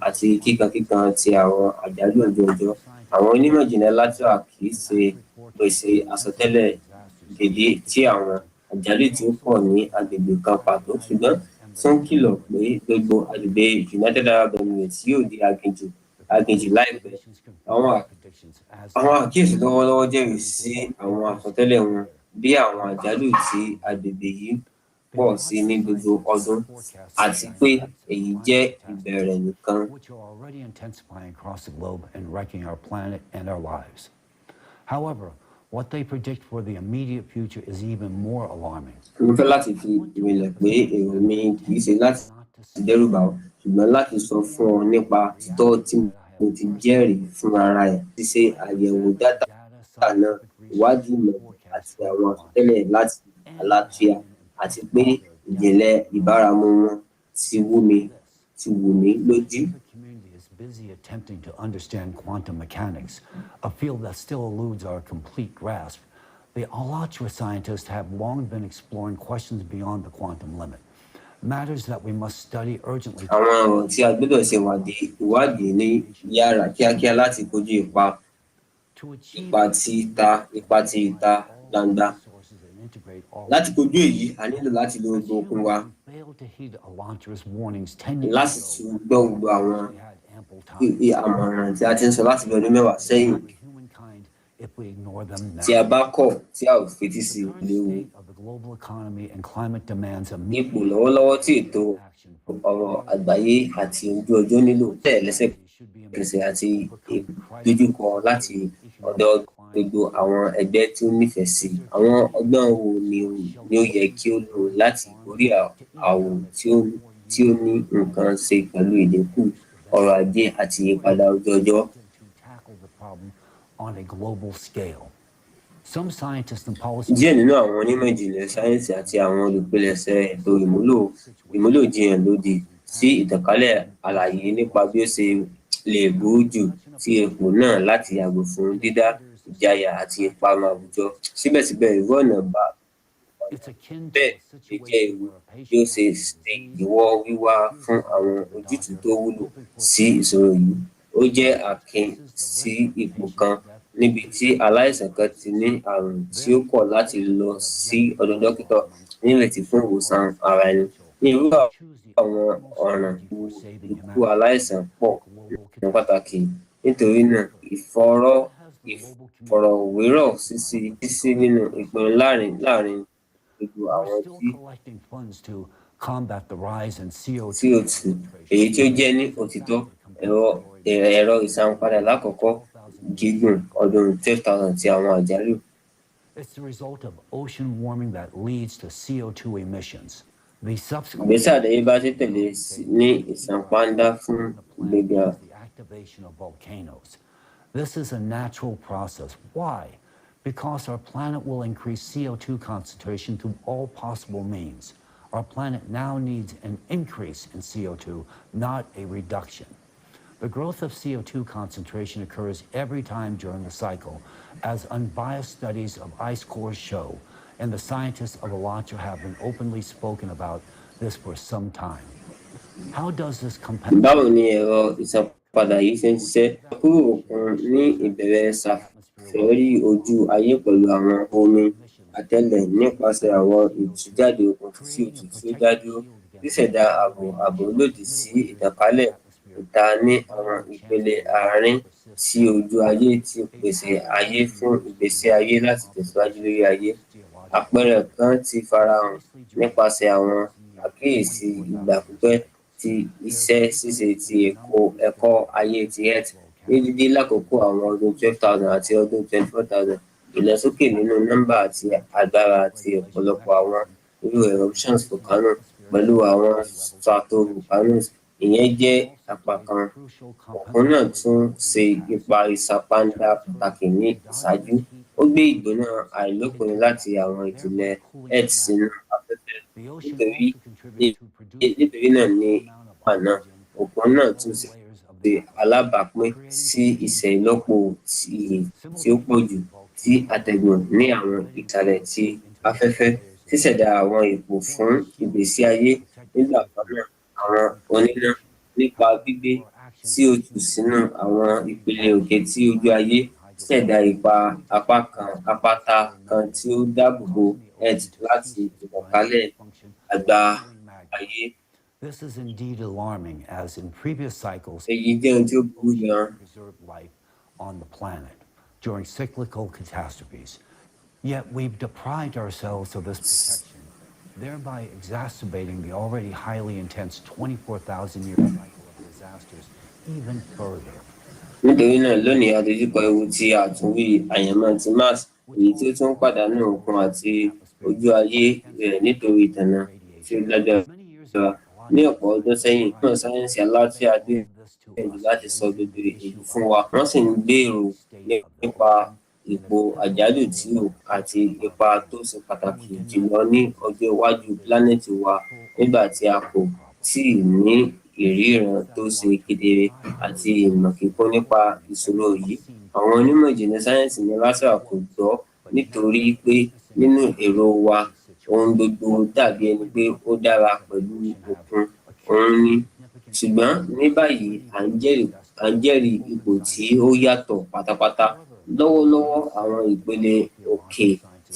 àti kíkankíkan ti àwọn àjálù ojú ọjọ́. Àwọn onímọ̀ ìjìnlẹ̀ LATRA kì í ṣe pèsè àsọtẹ́lẹ̀ déédé tí àwọn àjálù tí ó pọ̀ ní agbègbè kan pàtó, ṣùgbọ́n tún kìlọ̀ pé gbogbo agbègbè United Arab Emirates yóò di aginjù láìpẹ́. Àwọn àkíyèsí lọ́wọ́lọ́wọ́ jẹ́rìí sí àwọn àsọtẹ́lẹ̀ wọn bí àwọn àjálù tí agbègbè yìí pọ̀ sí ní gbogbo ọdún, àti pé èyí jẹ́ ìbẹ̀rẹ̀ nìkan. Which are already intensifying across the globe and wrecking our planet and our lives. However, what they predict for the immediate future is even more alarming. Mo fẹ́ láti fi ìrìnlẹ̀ pé èrò mi kì í ṣe láti dẹ́rùbà ọ́, ṣùgbọ́n láti sọ fún ọ nípa títọ́ tí mo ti jẹ́rìí fún ara ẹ̀, ṣíṣe àyẹ̀wò dátà náà, ìwádìí ìmọ̀ àti àwọn àsọtẹ́lẹ̀ láti àlàáfíà, àti pé ìjìnlẹ̀ ìbáramu wọn ti wù mí lójú. Busy attempting to understand quantum mechanics, a field that still eludes our complete grasp. The Alatra scientists have long been exploring questions beyond the quantum limit. matters that we must study urgently. Àwọn ọ̀rọ̀ tí a gbọ́dọ̀ ṣe ìwádìí ní yára kíákíá láti kojú ipa ti ìta gbangba. Láti kojú èyí, a nílò láti lo gbogbo okun wa láti tún gbọ́ gbogbo àwọn àmọ̀ràn tí a ti ń sọ láti bí ọdún mẹ́wàá sẹ́yìn. Tí a bá kọ̀ tí a ò fetí sí léwu. Ipò lọ́wọ́lọ́wọ́ tí ètò ọrọ̀ àgbáyé àti ojú ọjọ́ nílò lẹ́sẹ̀kẹsẹ̀ àti ìdojúkọ láti ọ̀dọ̀ gbogbo àwọn ẹgbẹ́ tí ó nífẹ̀ẹ́ sí. Àwọn ọgbọ́n wo ni ó yẹ kí ó lò láti borí àwò tí ó ní nǹkan ṣe pẹ̀lú ìdínkù ọrọ̀ ajé àti ìyípadà ojú ọjọ́? Díẹ̀ nínú àwọn onímọ̀ ìjìnlẹ̀ sáyẹ́ǹsì àti àwọn olùpilẹ̀ṣẹ̀ ètò ìmúlò jiyàn lòdì sí ìtànkálẹ̀ àlàyé nípa bí ó ṣe lè burú jù ti ipò náà láti yàgò fún dídá ìjayà àti ìparun àwùjọ. Síbẹ̀síbẹ̀, irú ọ̀nà bẹ́ẹ̀ lè jẹ́ ewu bí ó ṣe ìdíwọ́ wíwá fún àwọn ojútùú tó wúlò sí ìṣòro yìí. Ó jẹ́ àkín sí ipò kan níbi tí aláìsàn kan ti ní àrùn tí ó kọ̀ láti lọ sí ọ̀dọ̀ dókítà nírètí fún ìwòsàn ara ẹni. Ní irú àwọn ọ̀ràn ikú aláìsàn pọ̀ ní pàtàkì. Nítorí náà, ìfọ̀rọ̀wérọ̀ ṣíṣí nínú ìpinnu láàrin gbogbo àwọn CO2 èyí tí ó jẹ́ ní òtítọ́ ẹ̀rọ ìsanpadà lákòókò gígùn ọdún 12,000 ti àwọn àjálù. It's the result of ocean warming that leads to CO2 emissions. Ìgbésẹ̀ àdáyébá tí tẹ̀lé ní ìsanpadà fún ìgbéga. This is a natural process. Why? Because our planet will increase CO2 concentration through all possible means. Our planet now needs an increase in CO2, not a reduction. The growth of CO2 concentration occurs every time during the cycle, as unbiased studies of ice cores show, and the scientists of Elantra have been openly spoken about this for some time. How does this compare? Báwo ni ẹ̀rọ ìsanpadà yìí ṣe ń ṣiṣẹ́? Kúrò òkun ní ìbẹ̀rẹ̀ ṣàfẹ́rí ojú ayé pẹ̀lú àwọn omi àtẹ̀lẹ̀ nípasẹ̀ àwọn ìtújáde okùn CO2 tí ó dá dúró, ṣíṣẹ̀dá ààbò lòdì sí ìtànkálẹ̀ ìta ní àwọn ìpele àárín sí ojú ayé tí pèsè ààyè fún ìgbésí ayé láti tẹ̀síwájú lórí ayé. Àpẹẹrẹ kan ti farahàn nípasẹ̀ àwọn àkíyèsí ìgbà pípẹ́ ti iṣẹ́ ṣíṣe ti ẹ̀kọ́ ayé ti Earth ní dídé lákòókò àwọn ọdún 12,000 àti ọdún 24,000. Ìlọsókè nínú nọ́mbà àti agbára àti ọ̀pọ̀lọpọ̀ àwọn irú eruptions volcano pẹ̀lú àwọn stratovolcanoes. Ìyẹn jẹ́ apá kan. Òkun náà tún ṣe ipa ìsanpadà pàtàkì ní ìṣáájú. Ó gbé ìgbóná àìlópin láti àwọn ìpìlẹ̀ Earth sínú afẹ́fẹ́. Nítorí náà ní ìgbà náà, òkun náà tún ṣe alábàápín sí ìṣelọ́pọ̀ tí ó pọ̀ jù ti àtẹ̀gùn ní àwọn ìsàlẹ̀ ti afẹ́fẹ́, ṣíṣẹ̀dá àwọn ipò fún ìgbésí ayé. Nígbà kan náà, àwọn oníná nípa gbígbé CO2 sínú àwọn ìpele òkè tí ojú ayé ṣẹ̀dá àpáta kan tí ó dáàbò bo Earth láti ìtànkálẹ̀ àgbáyé. This is indeed alarming, as in previous cycles, èyí jẹ́ ohun tí ó burú gan-an. preserve life on the planet during cyclical catastrophes. Yet we've deprived ourselves of this protection, thereby exacerbating the already highly intense 24,000-year cycle of disasters even further. Nítorí náà, lónìí a dojúkọ ewu tí àtúnwí àyànmọ́ ti Mars, èyí tí ó tún pàdánù òkun àti ojú ayé rẹ̀ nítorí ìtànná tí ó lágbára. Ní ọ̀pọ̀ ọdún sẹ́yìn, ìmọ̀ sáyẹ́ǹsì aláfíà gbìyànjú láti sọ gbogbo èyí fún wa. Wọ́n sì ń gbèrò nípa ipò àjálù tí àti ipa tó ṣe pàtàkì jùlọ ní ọjọ́ iwájú pílánẹ̀tì wa nígbà tí a kò tíì ní ìríran tó ṣe kedere àti ìmọ̀ kíkún nípa ìṣòro yìí. Àwọn onímọ̀ ìjìnlẹ̀ sáyẹ́ǹsì ní Latvia kò gbọ́ nítorí pé nínú èrò wa ohun gbogbo dàbí ẹni pé ó dára pẹ̀lú òkun òun ni. Ṣùgbọ́n ní báyìí à ń jẹ́rìí ipò tí ó yàtọ̀ pátápátá. Lọ́wọ́lọ́wọ́ àwọn ìpele òkè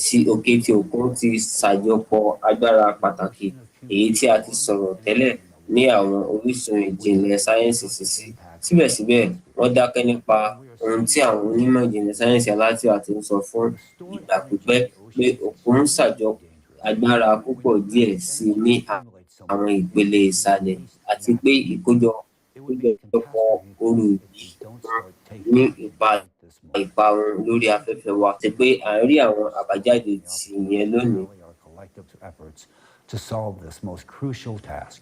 tí òkun ti ṣàjọpọ̀ agbára pàtàkì èyí tí a ti sọ̀rọ̀ tẹ́lẹ̀ ní àwọn orísun ìjìnlẹ̀ sáyẹ́ǹsì sí. Síbẹ̀síbẹ̀, wọ́n dákẹ́ nípa ohun tí àwọn onímọ̀ ìjìnlẹ̀ sáyẹ́ǹsì aláàtìwá ti ń sọ fún ìgbà pípẹ́ pé òkun ń ṣàjọpọ̀ agbára púpọ̀ díẹ̀ sí i ní àwọn ìpele ìsàlẹ̀ àti pé ìkójọpọ̀ ooru yìí ní ìparun lórí afẹ́fẹ́ wa àti pé à ń rí àwọn àbájáde tìyẹn lónìí. To solve this most crucial task.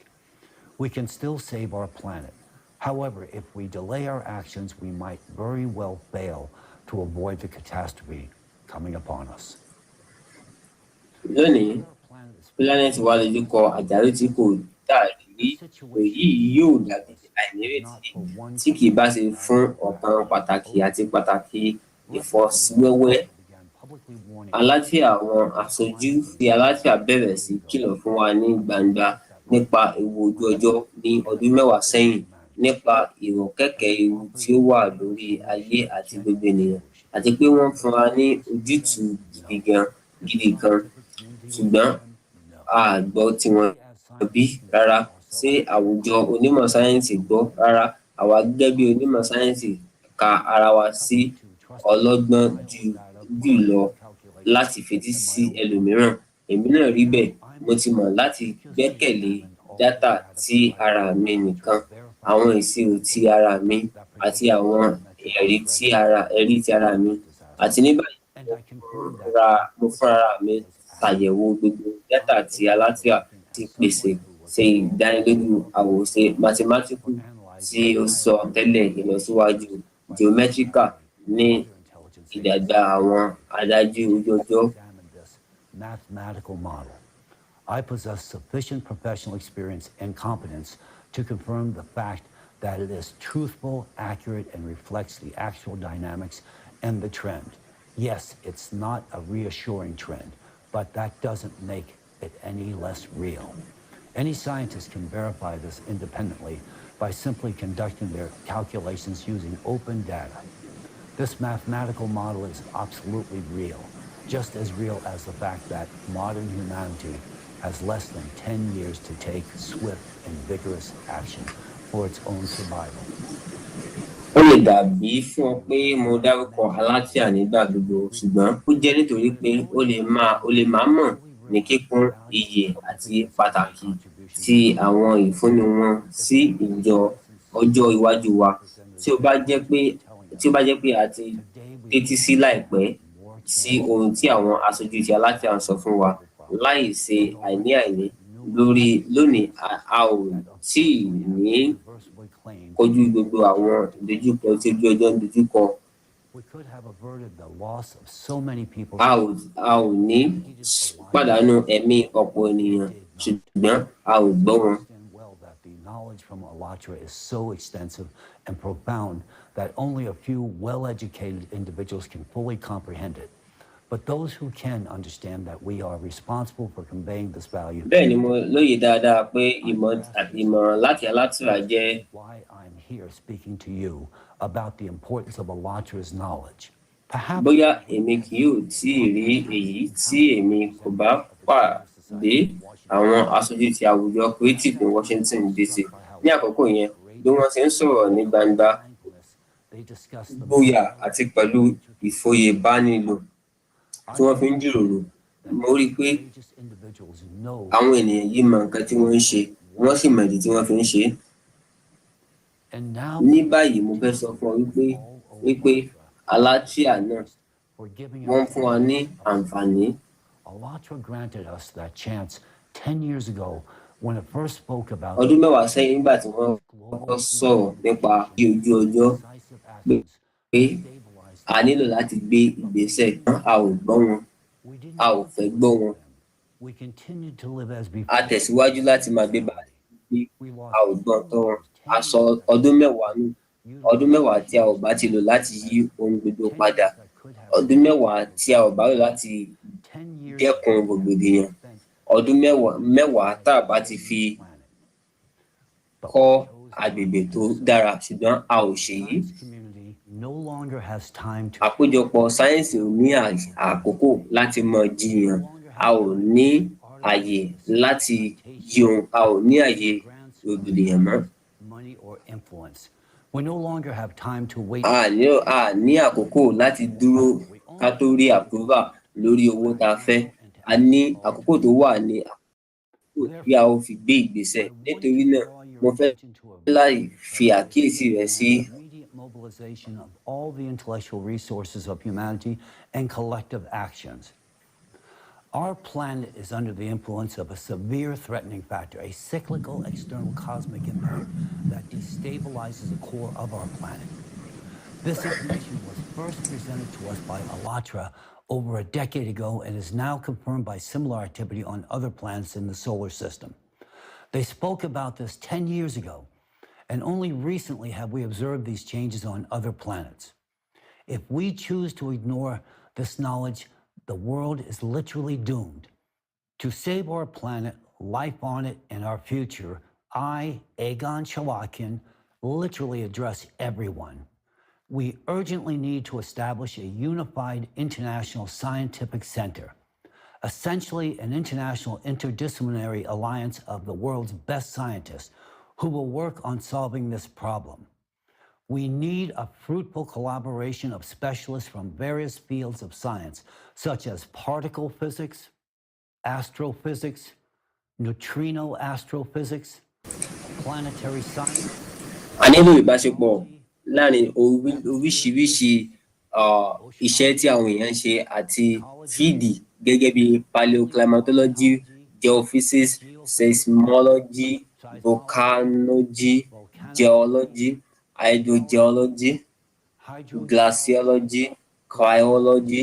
We can still save our planet. However, if we delay our actions, we might very well fail to avoid the catastrophe coming upon us. Lónìí, planet wa lójú kọ àjálù tí kò dárí èyí yóò dàbí àìnírètí tí kì í bá ṣe fún ọ̀kan pàtàkì ìfọ́síwẹ́wẹ́ àlàáfíà. Àwọn aṣojú ti àlàáfíà bẹ̀rẹ̀ sí kìlọ̀ fún wa ní gbangba nípa ewu ojú ọjọ́ ní ọdún mẹ́wàá sẹ́yìn, nípa ìrọ̀kẹ̀kẹ̀ ewu tí ó wà lórí ayé àti gbogbo ènìyàn, àti pé wọ́n fún wa ní ojútùú gidi kan. Ṣùgbọ́n a gbọ́ tiwọn bí rárá. Ṣé àwùjọ onímọ̀ sáyẹ́ǹsì gbọ́? Rárá. Àwa gẹ́gẹ́ bí onímọ̀ sáyẹ́ǹsì ka ara wa sí ọlọ́gbọ́n jù lọ láti fetí sí ẹlòmíràn. Èmi náà rí bẹ́ẹ̀. Mo ti mọ̀ láti gbẹ́kẹ̀lé dátà ti ara mi nìkan, àwọn ìṣirò ti ara mi àti àwọn ẹ̀rí ti ara mi. Àti ní báyìí, mo fúnra mi ṣàyẹ̀wò gbogbo dátà tí àlàáfíà ti pèsè, ṣe ìdánilójú àwòṣe mátímátíkù tí ó sọ tẹ́lẹ̀ ìlọsíwájú geometrical ní ìdàgbà àwọn adájú ojú ọjọ́. Mathematical model. I possess sufficient professional experience and competence to confirm the fact that it is truthful, accurate, and reflects the actual dynamics and the trend. Yes, it's not a reassuring trend, but that doesn't make it any less real. Any scientist can verify this independently by simply conducting their calculations using open data. This mathematical model is absolutely real, just as real as the fact that modern humanity has less than 10 years to take swift and vigorous action for its own survival. Ó lè dàbí fún ọ pé mo dárúkọ àlàáfíà nígbà gbogbo, ṣùgbọ́n ó jẹ́ nítorí pé ó lè máa mọ̀ ní kíkún iyè àti pàtàkì ti àwọn ìfúnni wọn sí ọjọ́ iwájú wa. Tí ó bá jẹ́ pé a ti tẹ́tí sí láìpẹ́ sí ohun tí àwọn aṣojú ti àlàáfíà ń sọ fún wa láì ṣe àìní lónìí, a ò tí ì ní kojú gbogbo àwọn ìdojúkọ tí ojú ọjọ́ ń dojúkọ. A ò ní pàdánù ẹ̀mí ọ̀pọ̀ ènìyàn, ṣùgbọ́n a ò gbọ́ wọn. The knowledge from Alatra is so extensive and profound that only a few well-educated individuals can fully comprehend it. But those who can understand that we are responsible for conveying this value. Bẹ́ẹ̀ni, mo lóye dáadáa pé ìmọ̀ràn láti Alatra jẹ́. Why I'm here speaking to you about the importance of Alatra's knowledge. Bóyá èmi kì yóò tí ì rí èyí tí èmi kò bá pàdé àwọn aṣojú ti àwùjọ creative ní Washington DC. Ní àkókò yẹn, bí wọ́n ti ń sọ̀rọ̀ ní gbangba, gbóyà àti pẹ̀lú ìfòyebánilò tí wọ́n fi ń jíròrò, mo rí i pé àwọn ènìyàn yìí mọ nǹkan tí wọ́n ń ṣe, wọ́n sì mọ ìdí tí wọ́n fi ń ṣe é. Ní báyìí, mo fẹ́ sọ fún ọ wípé àlàáfíà náà wọ́n fún wa ní àǹfààní. Ọdún mẹ́wàá sẹ́yìn, nígbà tí wọ́n kọ́kọ́ sọ̀rọ̀ nípa ojú ọjọ́, pé a nílò láti gbé ìgbésẹ̀, a ò gbọ́ wọn, a ò fẹ́ gbọ́ wọn. A tẹ̀síwájú láti máa gbé báyìí, a ò gbọ́ tọ́ wọn. A sọ ọdún mẹ́wàá tí a ò bá ti lò láti yí ohun gbogbo padà, ọdún mẹ́wàá tí a ò bá lò láti dẹ́kun rògbòdìyàn. ọdún mẹ́wàá tá a bá ti fi kọ́ agbègbè tó dára, ṣùgbọ́n a ò ṣe yìí. Àpéjọpọ̀ sáyẹ́ǹsì ò ní àkókò láti mọ jiyàn, a ò ní àyè láti yíhun, a ò ní àyè rògbòdìyàn mọ́. A ní àkókò láti dúró ká tó rí approval lórí owó tá a fẹ́. A ní àkókò tó wà ní àkókò tí a ó fi gbé ìgbésẹ̀. Nítorí náà, mo fẹ́ láì fi àkíyèsí rẹ̀ sí mobilization of all the intellectual resources of humanity and collective actions. Our planet is under the influence of a severe threatening factor, a cyclical external cosmic impact that destabilizes the core of our planet. This information was first presented to us by ALLATRA over a decade ago and is now confirmed by similar activity on other planets in the solar system. They spoke about this 10 years ago, and only recently have we observed these changes on other planets. If we choose to ignore this knowledge, the world is literally doomed. To save our planet, life on it, and our future, I, Egon Cholakian, literally address everyone. We urgently need to establish a unified international scientific center, essentially an international interdisciplinary alliance of the world's best scientists who will work on solving this problem. We need a fruitful collaboration of specialists from various fields of science, such as particle physics, astrophysics, neutrino astrophysics, planetary science. A nílò ìbáṣepọ̀ láàrin oríṣiríṣi iṣẹ́ tí àwọn èèyàn ń ṣe àti fíìdì gẹ́gẹ́ bí paleoclimatology, geophysics, seismology, volcanology, geology, hydrogeology, glaciology, cryology,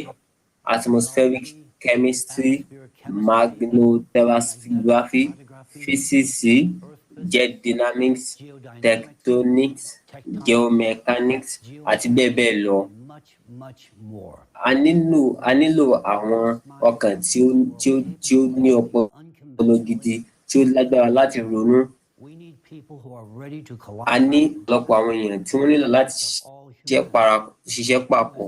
atmospheric chemistry, magnetostratigraphy, physics, jet dynamics, tectonics, geomechanics, àti bẹ́ẹ̀ bẹ́ẹ̀ lọ. A nílò àwọn ọkàn tí ó ní ọpọlọ gidi tí ó lágbára láti ronú. A ní ọ̀pọ̀lọpọ̀ àwọn èèyàn tí wọ́n nílò láti ṣiṣẹ́ papọ̀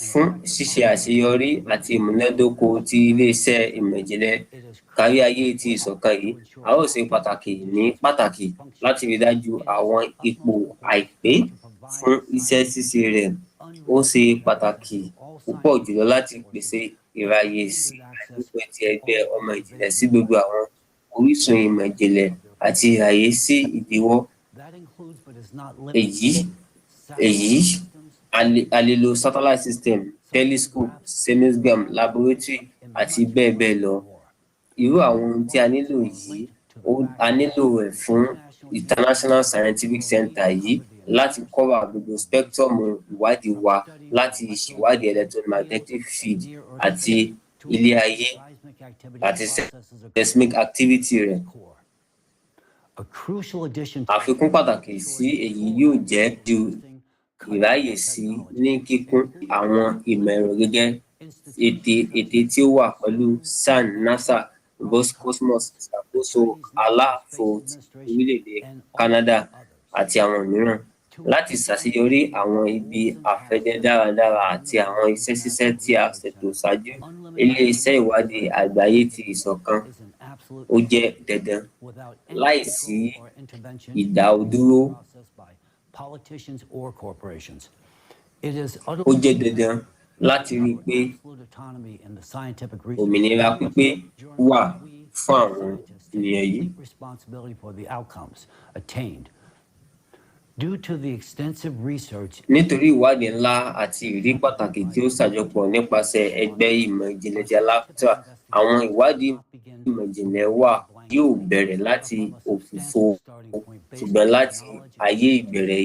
fún ṣíṣe àṣeyọrí àti ìmúnádóko ti iléeṣẹ́ ìmọ̀-ìjìnlẹ̀ káríayé ti ìṣọ̀kan yìí. A ó ṣe pàtàkì láti rí dájú àwọn ipò àìpé fún iṣẹ́ ṣíṣe rẹ̀. Ó ṣe pàtàkì púpọ̀ jùlọ láti pèsè ìráyè sí àìdúpẹ́ ti ẹgbẹ́ ọmọ ìjìnlẹ̀ sí gbogbo àwọn orísun ìmọ̀ ìjìnlẹ̀ àti ìráyè sí ìdíwọ́. A lè lo satellite system, telescope, CERN Laboratory àti bẹ́ẹ̀ bẹ́ẹ̀ lọ. Irú àwọn ohun tí a nílò yìí, a nílò rẹ̀ fún International Scientific Center yìí láti cover gbogbo spectrum ìwádìí wa láti ṣèwádìí electromagnetic field àti ilé ayé àti seismic activity rẹ̀. Àfikún pàtàkì sí èyí yóò jẹ́ ju ìráyè sí ní kíkún àwọn ìmọ̀ ẹ̀rọ gẹ́gẹ́ ète tí ó wà pẹ̀lú CERN, NASA, Roscosmos, ìṣàkóso àlàfo orílẹ̀-èdè Canada àti àwọn mìíràn láti ṣàṣeyọrí àwọn ibi àfẹ́dẹ́ dáradára àti àwọn iṣẹ́ ṣíṣe tí a ṣètò ṣáájú. Ilé-iṣẹ́ ìwádìí àgbáyé ti ìṣọ̀kan ó jẹ́ dandan láìsí ìdádúró. Ó jẹ́ dandan láti rí i pé òmìnira pípé wà fún àwọn ènìyàn yìí. Nítorí ìwádìí ńlá àti ìrírí pàtàkì tí ó ṣàjọpọ̀ nípasẹ̀ ẹgbẹ́ ìmọ̀ ìjìnlẹ̀ ti ALLATRA, àwọn ìwádìí ìmọ̀ ìjìnlẹ̀ wa yóò bẹ̀rẹ̀ láti òfìfo ṣùgbọ́n láti ayé ìbẹ̀rẹ̀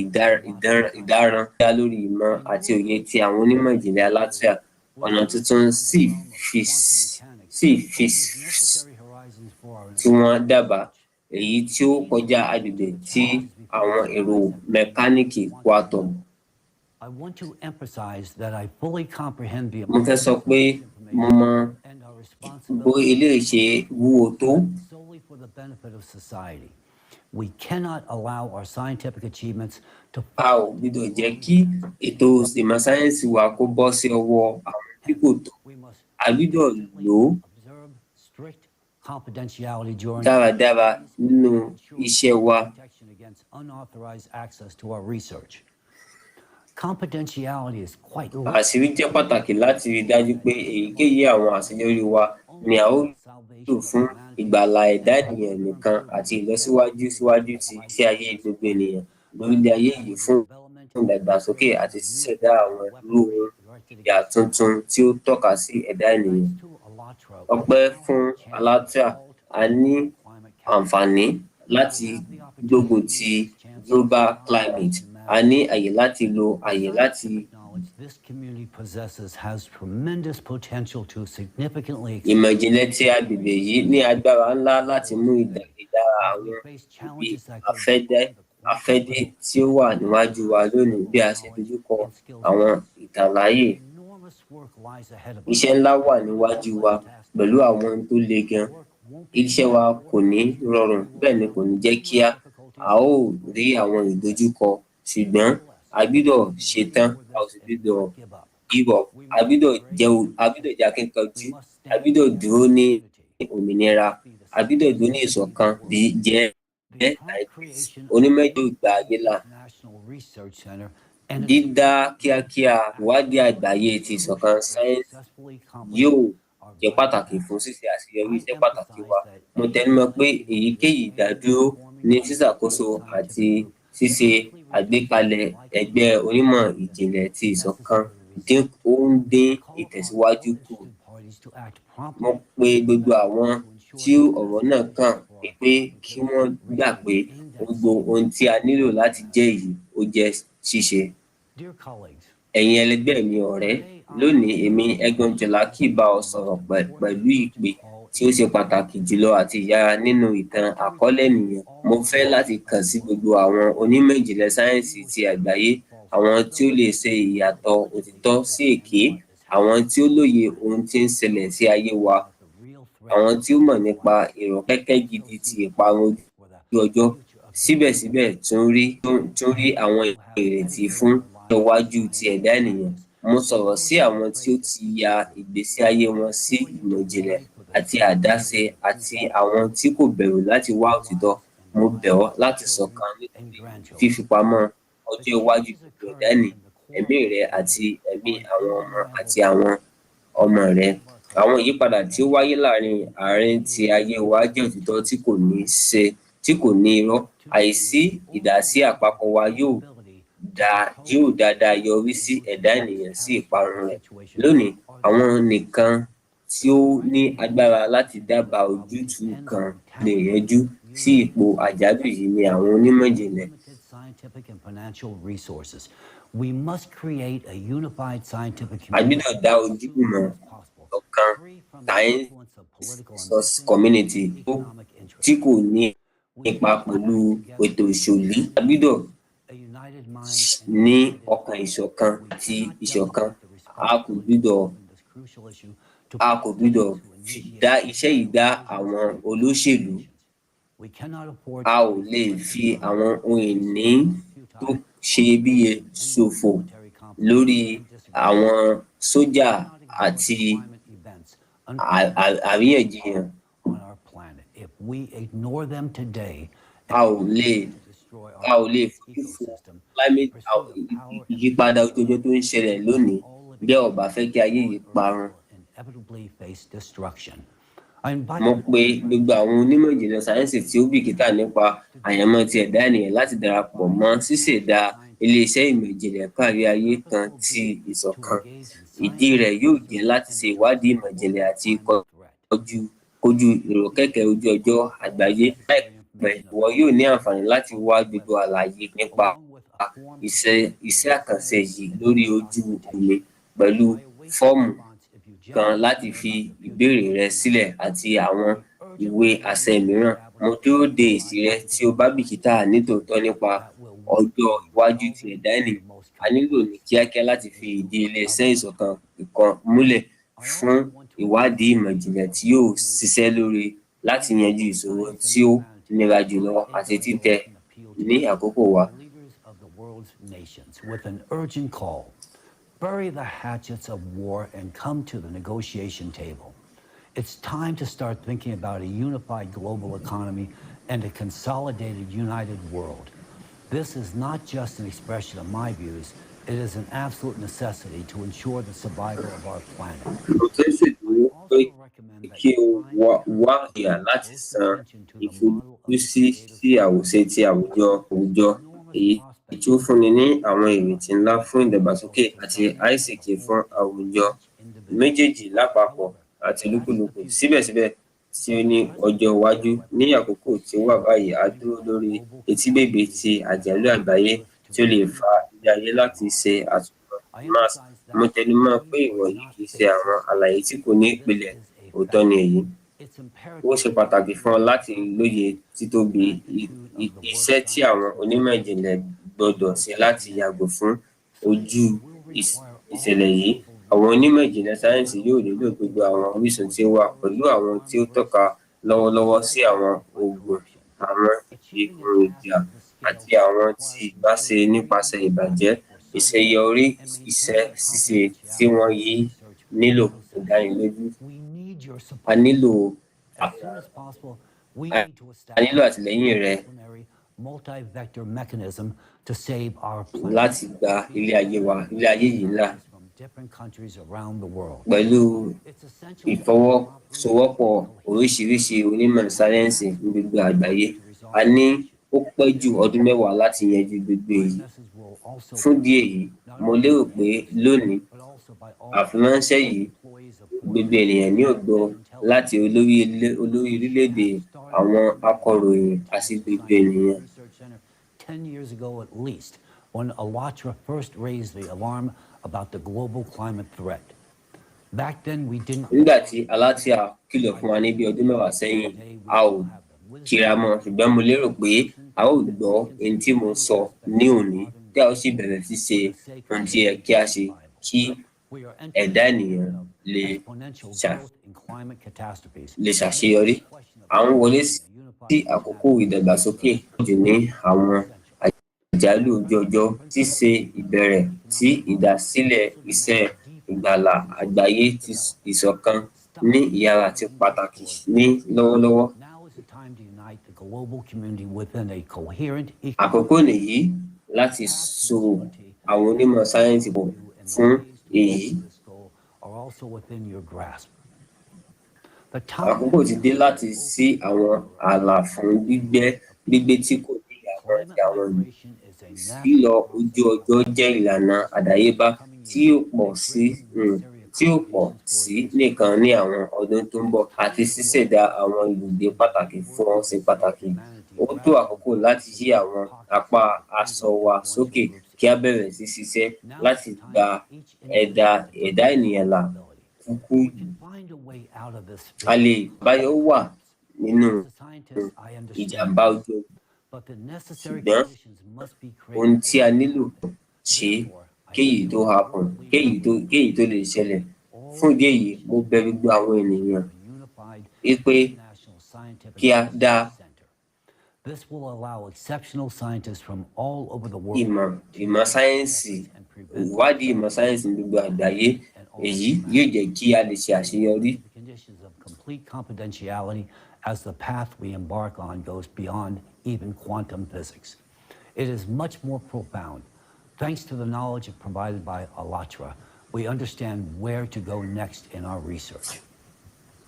ìdáràn dá lórí ìmọ̀ àti òye tí àwọn onímọ̀ ìjìnlẹ̀ ALLATRA. Ọ̀nà tuntun sì fi tí wọ́n dábàá, èyí tí ó kọjá agbègbè tí àwọn èrò mẹkáníìkì quantum. Mo fẹ́ sọ pé mo mọ bó eléyìí ṣe wúwo tó. Solely for the benefit of society. We cannot allow our scientific achievements to A ò gbọdọ̀ jẹ́ kí ètò ìmọ̀ sáyẹ́ǹsì wa kó bọ́ sí ọwọ́ àwọn tí kò tọ́. A gbọdọ̀ lò ó observe strict confidentiality during dáradára nínú iṣẹ́ wa. protection against unauthorized access to our research. Confidentiality is quite Àṣírí jẹ́ pàtàkì láti rí dájú pé èyíkéyìí àwọn àṣeyọrí wa ni a ó lò fún ìgbàlá ẹ̀dá ènìyàn nìkan àti ìlọsíwájú síwájú ti iṣẹ́ ayé gbogbo ènìyàn lórílẹ̀ ayé yìí fún ìdàgbàsókè àti ṣíṣẹ̀dá àwọn irú ohun ìyà tuntun tí ó tọ́ka sí ẹ̀dá ènìyàn. Ọpẹ́ fún Alatra, a ní àǹfààní láti gbógun ti global climate. A ní àyè láti lo àyè láti this community possesses has tremendous potential to significantly ìmọ̀ ìjìnlẹ̀ tí agbègbè yìí ní agbára ńlá láti mú ìdára àwọn ibi àfẹ́dé tí ó wà níwájú wa lónìí bí a ṣe dojúkọ àwọn ìtàláyè. Iṣẹ́ ńlá wà níwájú wa pẹ̀lú àwọn ohun tó le gan. Iṣẹ́ wa kò ní rọrùn, bẹ́ẹ̀ ni kò ní jẹ́ kíá. A ó rí àwọn ìdojúkọ, ṣùgbọ́n a gbọ́dọ̀ ṣetán, a ò sì gbọ́dọ̀ give up. A gbọ́dọ̀ jẹ́ akíkanjú, a gbọ́dọ̀ dúró ní òmìnira, a gbọ́dọ̀ dúró ní ìṣọ̀kan bí jẹ́ onímọ̀ èdè ìgbà ayé là. Dídá kíákíá ìwádìí àgbáyé ti ìṣọ̀kan sáyẹ́ǹsì yóò jẹ́ pàtàkì fún ṣíṣe àṣeyọrí iṣẹ́ pàtàkì wa. Mo tẹnumọ́ pé èyíkéyìí ìdádúró ní ṣíṣàkóso àti ṣíṣe àgbékalẹ̀ ẹgbẹ́ onímọ̀ ìjìnlẹ̀ ti ìṣọ̀kan ó ń dín ìtẹ̀síwájú kù. Mo pe gbogbo àwọn tí ọ̀rọ̀ náà kàn pé kí wọ́n gbà pé gbogbo ohun tí a nílò láti jẹ́ yìí ó jẹ́ ṣíṣe. Ẹ̀yin ẹlẹgbẹ́ mi ọ̀rẹ́, lónìí èmi Egon Cholakian bá ọ sọ̀rọ̀ pẹ̀lú ìpè tí ó ṣe pàtàkì jùlọ àti ìyára nínú ìtàn àkọọ́lẹ̀ ènìyàn. Mo fẹ́ láti kàn sí gbogbo àwọn onímọ̀ ìjìnlẹ̀ sáyẹ́ǹsì ti àgbáyé, àwọn tí ó lè ṣe ìyàtọ̀ òtítọ́ sí èké, àwọn tí ó lóye ohun tí ń ṣẹlẹ̀ sí ayé wa, àwọn tí ó mọ̀ nípa ìrọ̀kẹ́kẹ́ gidi ti ìparun ojú ọjọ́, síbẹ̀síbẹ̀ tún rí àwọn ìrètí fún ọjọ́ iwájú ti ẹ̀dá ènìyàn. Mo sọ̀rọ̀ sí àwọn tí ó ti ya ìgbésí ayé wọn sí ìmọ̀ ìjìnlẹ̀ àti àdáṣe àti àwọn tí kò bẹ̀rù láti wá òtítọ́. Mo bẹ̀ ọ́ láti ṣọ̀kan nítorí fífipamọ́ ọjọ́ iwájú gbogbo ẹ̀dá ènìyàn, ẹ̀mí rẹ àti ẹ̀mí àwọn ọmọ àti àwọn ọmọ rẹ. Àwọn ìyípadà tí ó wáyé àárín ti ayé wa jẹ́ òtítọ́ tí kò ní irọ́. Àìsí ìdásí àpapọ̀ wa yóò dáadáa yọrí sí ẹ̀dá ènìyàn sí ìparun rẹ̀. Lónìí, àwọn nìkan tí ó ní agbára láti dábàá ojútùú kan lè yanjú sí ipò àjálù yìí ni àwọn onímọ̀ ìjìnlẹ̀. A gbọ́dọ̀ dá ojúmọ̀ ọ̀kan science community tí kò ní ipa pẹ̀lú ètò ìṣòlí. A gbọ́dọ̀ ní ọkàn ìṣọ̀kan ti ìṣọ̀kan. A kò gbọ́dọ̀ dá iṣẹ́ yìí dá àwọn olóṣèlú. A ò lè fi àwọn ohun ìní tó ṣeyebíye ṣòfò lórí àwọn sójà àti àríyànjiyàn. A ò lè fojú fo ìyípadà ojú ọjọ́ tó ń ṣẹlẹ̀ lónìí bí a ò bá fẹ́ kí ayé yìí parun. Mo pe gbogbo àwọn onímọ̀ ìjìnlẹ̀ sáyẹ́ǹsì tí ó bìkítà nípa àyànmọ́ ti ẹ̀dá ènìyàn láti darapọ̀ mọ́ ṣíṣẹ̀dá ilé-iṣẹ́ ìmọ̀ ìjìnlẹ̀ kárí ayé kan ti ìṣọ̀kan. Ìdí rẹ̀ yóò jẹ́ láti ṣe ìwádìí ìmọ̀ ìjìnlẹ̀ àti kojú ìrọ̀kẹ̀kẹ̀ ojú ọjọ́ àgbáyé. Láìpẹ́, ìwọ yóò ní àǹfààní láti wá gbogbo àlàyé nípa iṣẹ́ àkànṣe yìí lórí ojú omi pẹ̀lú fọ́ọ̀mù kan láti fi ìbéèrè rẹ sílẹ̀ àti àwọn ìwé àṣẹ mìíràn. Mo dúró de èsì rẹ tí o bá bìkítà nítòótọ́ nípa ọjọ́ iwájú ti ẹ̀dá ènìyàn. A nílò ní kíákíá láti fi ìdí ilé-iṣẹ́ ìṣọ̀kan ìkan múlẹ̀ fún ìwádìí ìmọ̀ ìjìnlẹ̀ tí yóò ṣiṣẹ́ lórí láti yanjú ìṣòro tí ó nira jùlọ àti títẹ̀ ní àkókò wa. The leaders of the world's nations with an urgent call. Bury the hatchets of war and come to the negotiation table. It's time to start thinking about a unified global economy and a consolidated, united world. This is not just an expression of my views, it is an absolute necessity to ensure the survival of our planet. Mo fẹ́ ṣèdúró pé Also recommend that kí o you find wá ìhà láti close san attention to the model of ìfojúsí creative sí àwòṣe ti àwùjọ enormous èyí prospects tí ó fúnni ní àwọn ìrètí ńlá fún ìdàgbàsókè àti àìsèké fún àwùjọ méjèèjì lápapọ̀ àti lúkúlùkù. Síbẹ̀síbẹ̀ tí ó ní ọjọ́ iwájú ní àkókò tí ó wà báyìí á dúró lórí etíbèbè ti àjálù àgbáyé tí ó lè fa ilé ayé láti ṣe àtúntò Mars. Mo tẹnumọ́ pé ìwọ̀nyí kì í ṣe àwọn àlàyé tí kò ní ìpìlẹ̀. Òótọ́ ni èyí. Ó ṣe pàtàkì fún ọ láti lóye títóbi iṣẹ́ tí àwọn onímọ̀ ìjìnlẹ̀ gbọ́dọ̀ ṣe láti yàgò fún ojú ìṣẹ̀lẹ̀ yìí. Àwọn onímọ̀ ìjìnlẹ̀ sáyẹ́ǹsì yóò nílò gbogbo àwọn orísun tí ó wà, pẹ̀lú àwọn tí ó tọ́ka lọ́wọ́lọ́wọ́ sí àwọn oògùn, àwọn èròjà àti àwọn tí ìbáṣe nípasẹ̀ ìbàjẹ́. Ìṣeyọrí iṣẹ́ ṣíṣe tí wọ́n yìí nílò ìdánilójú. A nílò àtìlẹ́yìn rẹ multi-vector mechanism to save our planet. láti gba ilé ayé yìí là pẹ̀lú ìfọwọ́sowọ́pọ̀ oríṣiríṣi onímọ̀ sáyẹ́ǹsì ní gbogbo àgbáyé. A ní ó pẹ́ jù ọdún 10 láti yanjú gbogbo èyí. Fún ìdí èyí, mo lérò pé lónìí àfiránṣẹ́ yìí gbogbo ènìyàn ní ògbó láti olórí orílẹ̀-èdè, àwọn akọ̀ròyìn àti gbogbo ènìyàn. 10 years ago at least, when Alatra first raised the alarm about the global climate threat. Back then we didn't. Nígbà tí Alatra kìlọ̀ fún wa ní bí ọdún 10 sẹ́yìn, a ò kíra mọ́, ṣùgbọ́n mo lérò pé a ó gbọ́ ohun tí mo sọ ní òní, tí a ó sì bẹ̀rẹ̀ sí ṣe ohun tí yẹ kí a ṣe kí ẹ̀dá ènìyàn lè ṣàṣeyọrí. À ń wọlé sí àkókò ìdàgbàsókè jù ní àwọn àjálù ojú ọjọ́, tí ṣe ìbẹ̀rẹ̀ tí ìdásílẹ̀ iṣẹ́ ìgbàlà àgbáyé ti ìṣọ̀kan ní ìyára àti pàtàkì ní lọ́wọ́lọ́wọ́. Àkókò nìyí láti so àwọn onímọ̀ sáyẹ́ǹsì pọ̀ fún èyí. Àkókò ti dé láti ṣí àwọn ààlà fún gbígbé tí kò ní ìyàwó àti àwọn ìlú. Lílọ ojú ọjọ́ jẹ́ ìlànà àdáyébá tí yóò pọ̀ sí nìkan ní àwọn ọdún tó ń bọ̀, àti ṣíṣẹ̀dá àwọn ibùgbé pàtàkì fún wọn ṣe pàtàkì. Ó tó àkókò láti yí àwọn apá aṣọ wa sókè kí a bẹ̀rẹ̀ sí ṣiṣẹ́ láti gba ẹ̀dá ènìyàn là kúkú. Àbáyọ wà nínú ìjàmbá ojú ọjọ́, ṣùgbọ́n ohun tí a nílò ṣe kéyìí tó lè ṣẹlẹ̀. Fún ìdí èyí, mo bẹ̀ gbogbo àwọn ènìyàn pé kí a dá ìmọ̀ sáyẹ́ǹsì, ìwádìí ìmọ̀ sáyẹ́ǹsì ní gbogbo àgbáyé. Èyí yóò jẹ́ kí a lè ṣe àṣeyọrí. As the path we embark on goes beyond even quantum physics. It is much more profound. Thanks to the knowledge provided by Alatra, we understand where to go next in our research.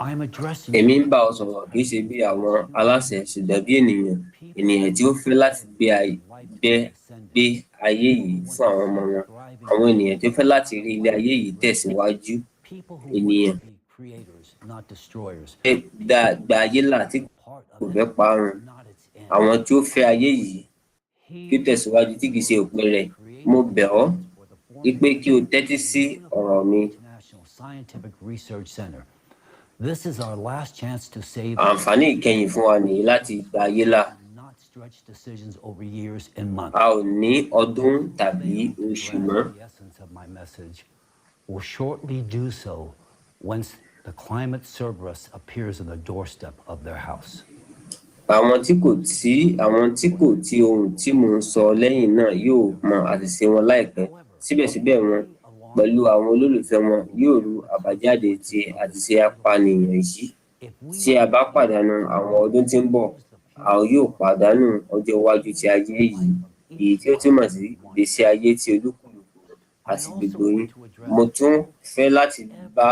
I am addressing. Èmi ń bá ọ sọ̀rọ̀ kì í ṣe bí àwọn aláṣẹ, ṣùgbọ́n bí ènìyàn tí ó fẹ́ láti gbé ayé yìí fún àwọn ọmọ wọn, àwọn ènìyàn tí ó fẹ́ láti rí ilé ayé yìí tẹ̀síwájú, ènìyàn gba ayé là tí kò fẹ́ parun, àwọn tí ó fẹ́ ayé yìí kí ó tẹ̀síwájú tí kì í ṣe òpin rẹ̀. Mo bẹ̀ ọ́ pé kí o tẹ́tí sí ọ̀rọ̀ mi. Àǹfààní ìkẹyìn fún wa nìyí láti gba ayé là. A ò ní ọdún tàbí oṣù mọ́. the climate Cerberus appears on the doorstep of their house. Àwọn tí kò tí ohun tí mò ń sọ lẹ́yìn náà yóò mọ àṣìṣe wọn láìpẹ́. Síbẹ̀síbẹ̀ wọn, pẹ̀lú àwọn olólùfẹ́ wọn, yóò ru àbájáde ti àṣìṣe apànìyàn yìí. Tí a bá pàdánù àwọn ọdún tí ń bọ̀, a yóò pàdánù ọjọ́ iwájú ti ayé yìí, èyí tí ó túmọ̀ sí ìgbésí ayé tí olúkúlùkù àti gbogbo yín. Mo tún fẹ́ láti bá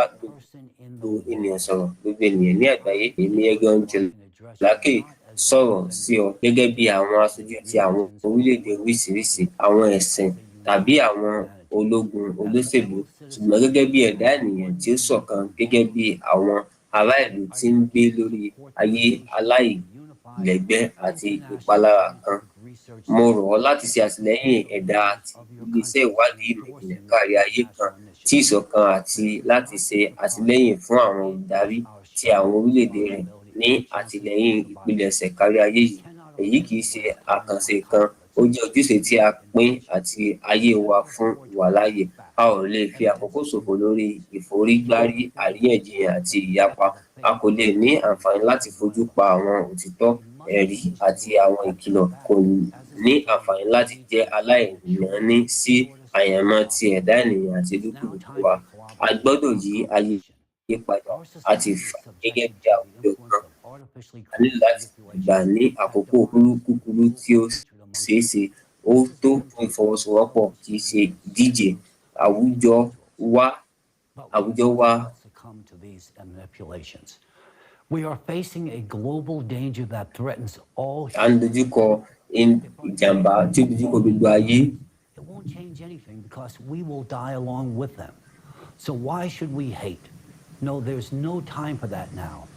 gbogbo ènìyàn sọ̀rọ̀, gbogbo ènìyàn ní àgbáyé. Èmi Egon Cholakian sọ̀rọ̀ sí ọ gẹ́gẹ́ bí àwọn aṣojú ti àwọn orílẹ̀-èdè oríṣiríṣi, àwọn ẹ̀sìn tàbí àwọn ológun olóṣèlú, ṣùgbọ́n gẹ́gẹ́ bí ẹ̀dá ènìyàn tí ó ṣọ̀kan, gẹ́gẹ́ bí àwọn ará ìlú tí ń gbé lórí ayé aláìlẹ́gbẹ́ àti ìpalára kan. Mo rọ̀ ọ́ láti ṣe àtìlẹ́yìn ẹ̀dá àti iléeṣẹ́ ìwádìí ìmọ̀-ìjìnlẹ̀ kárí ayé kan tí ìṣọ̀kan àti láti ṣe àtìlẹ́yìn fún àwọn olùdarí ti àwọn orílẹ̀-èdè rẹ̀ ní àtìlẹ́yìn ìpilẹ̀ṣẹ̀ kárí ayé yìí. Èyí kì í ṣe àkànṣe kan, ó jẹ́ ojúṣe tí a pín àti ayé wa fún ìwàláàyè. A ò lè fi àkókò ṣòfò lórí ìforígbárí, àríyànjiyàn àti ìyapa. A kò lè ní àǹfààní láti fojú pa àwọn òtítọ́, ẹ̀rí àti àwọn ìkìlọ̀, kò ní àǹfààní láti jẹ́ aláìnáání sí àyànmọ́ ti ẹ̀dá ènìyàn àti olúkúlùkù wa. A gbọ́dọ̀ yí ayé padà àti fà gẹ́gẹ́ bí àwùjọ kan. A nílò láti gbà ní àkókò kúkúrú tí ó ṣeé ṣe. Ó tó fún ìfọwọ́sowọ́pọ̀, kì í ṣe ìdíje. Àwùjọ wa. We are facing a global danger that threatens all. À ń dojúkọ ìjàmbá tí ó dojúkọ gbogbo ayé. It won't change anything because we will die along with them. So why should we hate? No, there's no time for that now.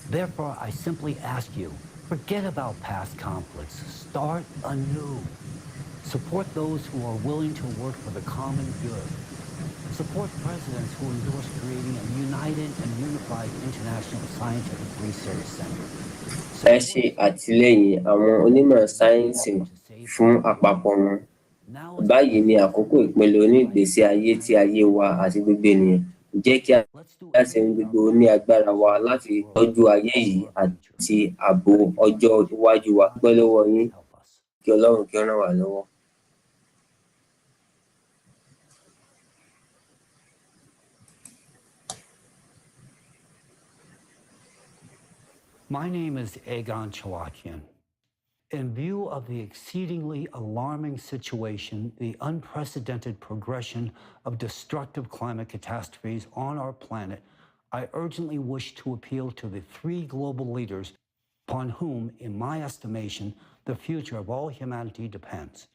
Therefore, I simply ask you, forget about past conflicts. Start anew. Support those who are willing to work for the common good. Support presidents who endorse creating a united and unified international scientific research center. Ẹ ṣe àtìlẹ́yìn àwọn onímọ̀ sáyẹ́ǹsì fún àpapọ̀ wọn. Báyìí ni àkókò ìpinnu onígbésí ayé ti ayé wa àti gbogbo ènìyàn. Jẹ́ kí a ṣe ohun gbogbo ní agbára wa láti tọ́jú ayé yìí àti ààbò ọjọ́ iwájú wa. Dúpẹ́ lọ́wọ́ yín. Kí Ọlọ́run kí ó ràn wá lọ́wọ́. My name is Egon Cholakian. In view of the exceedingly alarming situation, the unprecedented progression of destructive climate catastrophes on our planet, I urgently wish to appeal to the three global leaders upon whom, in my estimation, the future of all humanity depends.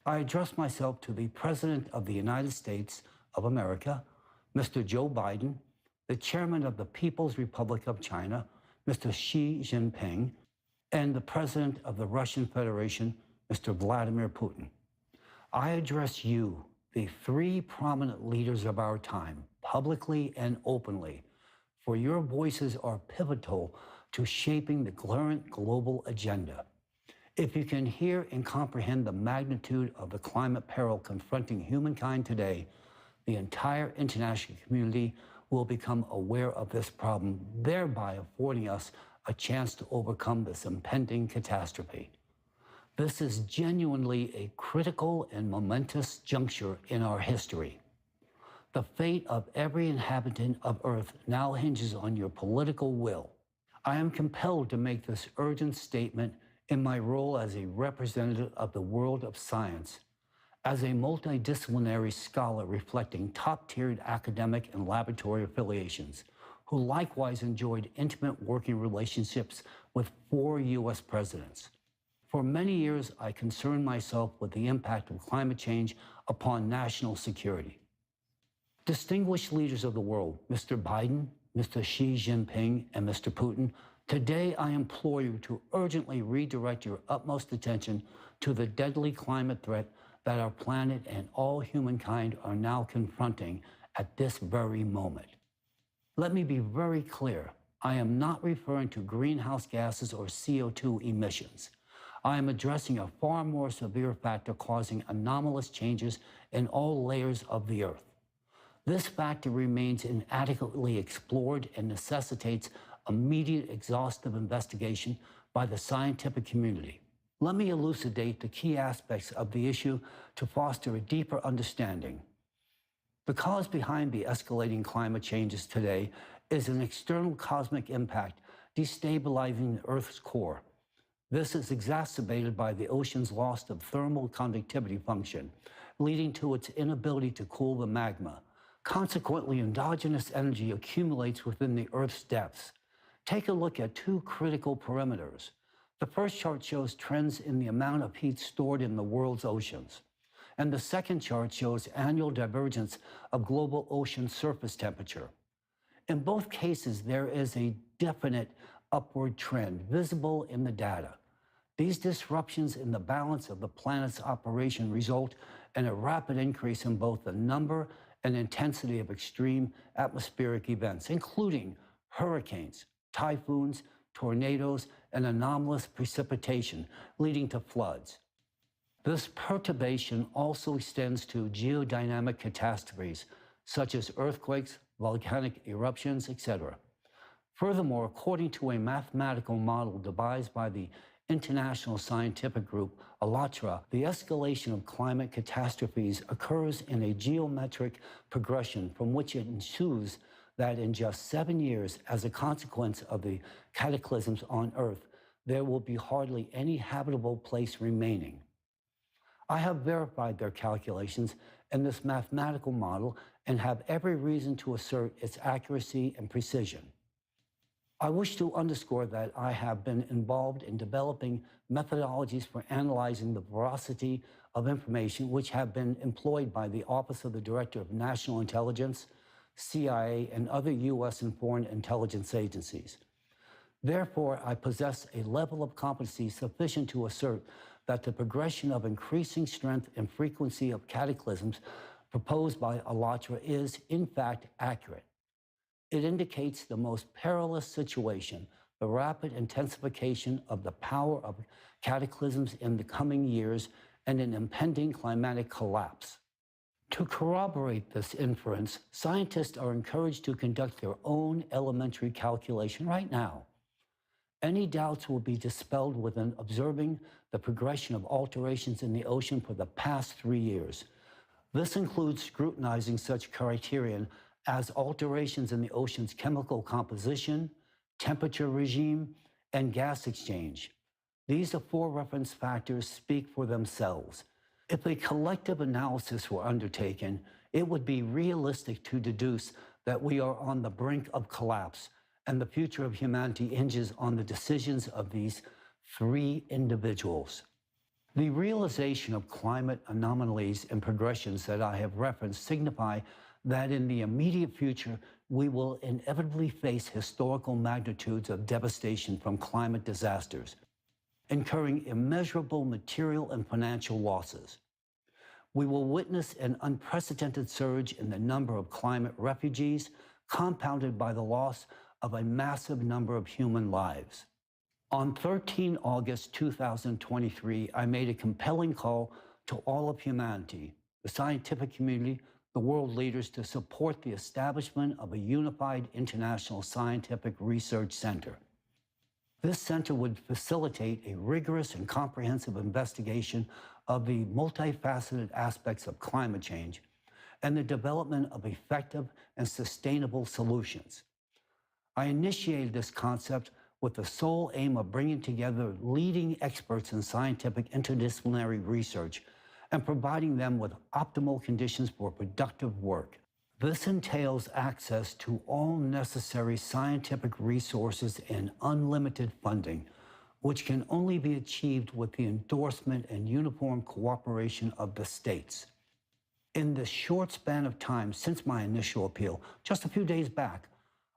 I address myself to the President of the United States of America, Mr. Joe Biden, the Chairman of the People's Republic of China, Mr. Xi Jinping, and the President of the Russian Federation, Mr. Vladimir Putin. I address you, the three prominent leaders of our time, publicly and openly, for your voices are pivotal to shaping the current global agenda. If you can hear and comprehend the magnitude of the climate peril confronting humankind today, the entire international community will become aware of this problem, thereby affording us a chance to overcome this impending catastrophe. This is genuinely a critical and momentous juncture in our history. The fate of every inhabitant of Earth now hinges on your political will. I am compelled to make this urgent statement in my role as a representative of the world of science, as a multidisciplinary scholar reflecting top-tiered academic and laboratory affiliations, who likewise enjoyed intimate working relationships with 4 U.S. presidents. For many years, I concerned myself with the impact of climate change upon national security. Distinguished leaders of the world, Mr. Biden, Mr. Xi Jinping, and Mr. Putin, today I implore you to urgently redirect your utmost attention to the deadly climate threat that our planet and all humankind are now confronting at this very moment. Let me be very clear. I am not referring to greenhouse gases or CO2 emissions. I am addressing a far more severe factor causing anomalous changes in all layers of the Earth. This factor remains inadequately explored and necessitates immediate, exhaustive investigation by the scientific community. Let me elucidate the key aspects of the issue to foster a deeper understanding. The cause behind the escalating climate changes today is an external cosmic impact destabilizing the Earth's core. This is exacerbated by the ocean's loss of thermal conductivity function, leading to its inability to cool the magma. Consequently, endogenous energy accumulates within the Earth's depths. Take a look at two critical parameters. The first chart shows trends in the amount of heat stored in the world's oceans. And the second chart shows annual divergence of global ocean surface temperature. In both cases, there is a definite upward trend visible in the data. These disruptions in the balance of the planet's operation result in a rapid increase in both the number and intensity of extreme atmospheric events, including hurricanes, typhoons, tornadoes, and anomalous precipitation, leading to floods. This perturbation also extends to geodynamic catastrophes, such as earthquakes, volcanic eruptions, etc. Furthermore, according to a mathematical model devised by the international scientific group ALLATRA, the escalation of climate catastrophes occurs in a geometric progression from which it ensues that in just 7 years, as a consequence of the cataclysms on Earth, there will be hardly any habitable place remaining. I have verified their calculations in this mathematical model and have every reason to assert its accuracy and precision. I wish to underscore that I have been involved in developing methodologies for analyzing the veracity of information which have been employed by the Office of the Director of National Intelligence, CIA, and other U.S. and foreign intelligence agencies. Therefore, I possess a level of competency sufficient to assert that the progression of increasing strength and frequency of cataclysms proposed by ALLATRA is, in fact, accurate. It indicates the most perilous situation, the rapid intensification of the power of cataclysms in the coming years, and an impending climatic collapse. To corroborate this inference, scientists are encouraged to conduct their own elementary calculation right now. Any doubts will be dispelled within observing the progression of alterations in the ocean for the past 3 years. This includes scrutinizing such criterion as alterations in the ocean's chemical composition, temperature regime, and gas exchange. These 4 reference factors speak for themselves. If a collective analysis were undertaken, it would be realistic to deduce that we are on the brink of collapse, and the future of humanity hinges on the decisions of these 3 individuals. The realization of climate anomalies and progressions that I have referenced signify that in the immediate future, we will inevitably face historical magnitudes of devastation from climate disasters, incurring immeasurable material and financial losses. We will witness an unprecedented surge in the number of climate refugees, compounded by the loss of a massive number of human lives. On 13 August 2023, I made a compelling call to all of humanity, the scientific community, the world leaders, to support the establishment of a unified international scientific research center. This center would facilitate a rigorous and comprehensive investigation of the multifaceted aspects of climate change and the development of effective and sustainable solutions. I initiated this concept with the sole aim of bringing together leading experts in scientific interdisciplinary research and providing them with optimal conditions for productive work. This entails access to all necessary scientific resources and unlimited funding, which can only be achieved with the endorsement and uniform cooperation of the states. In the short span of time since my initial appeal, just a few days back,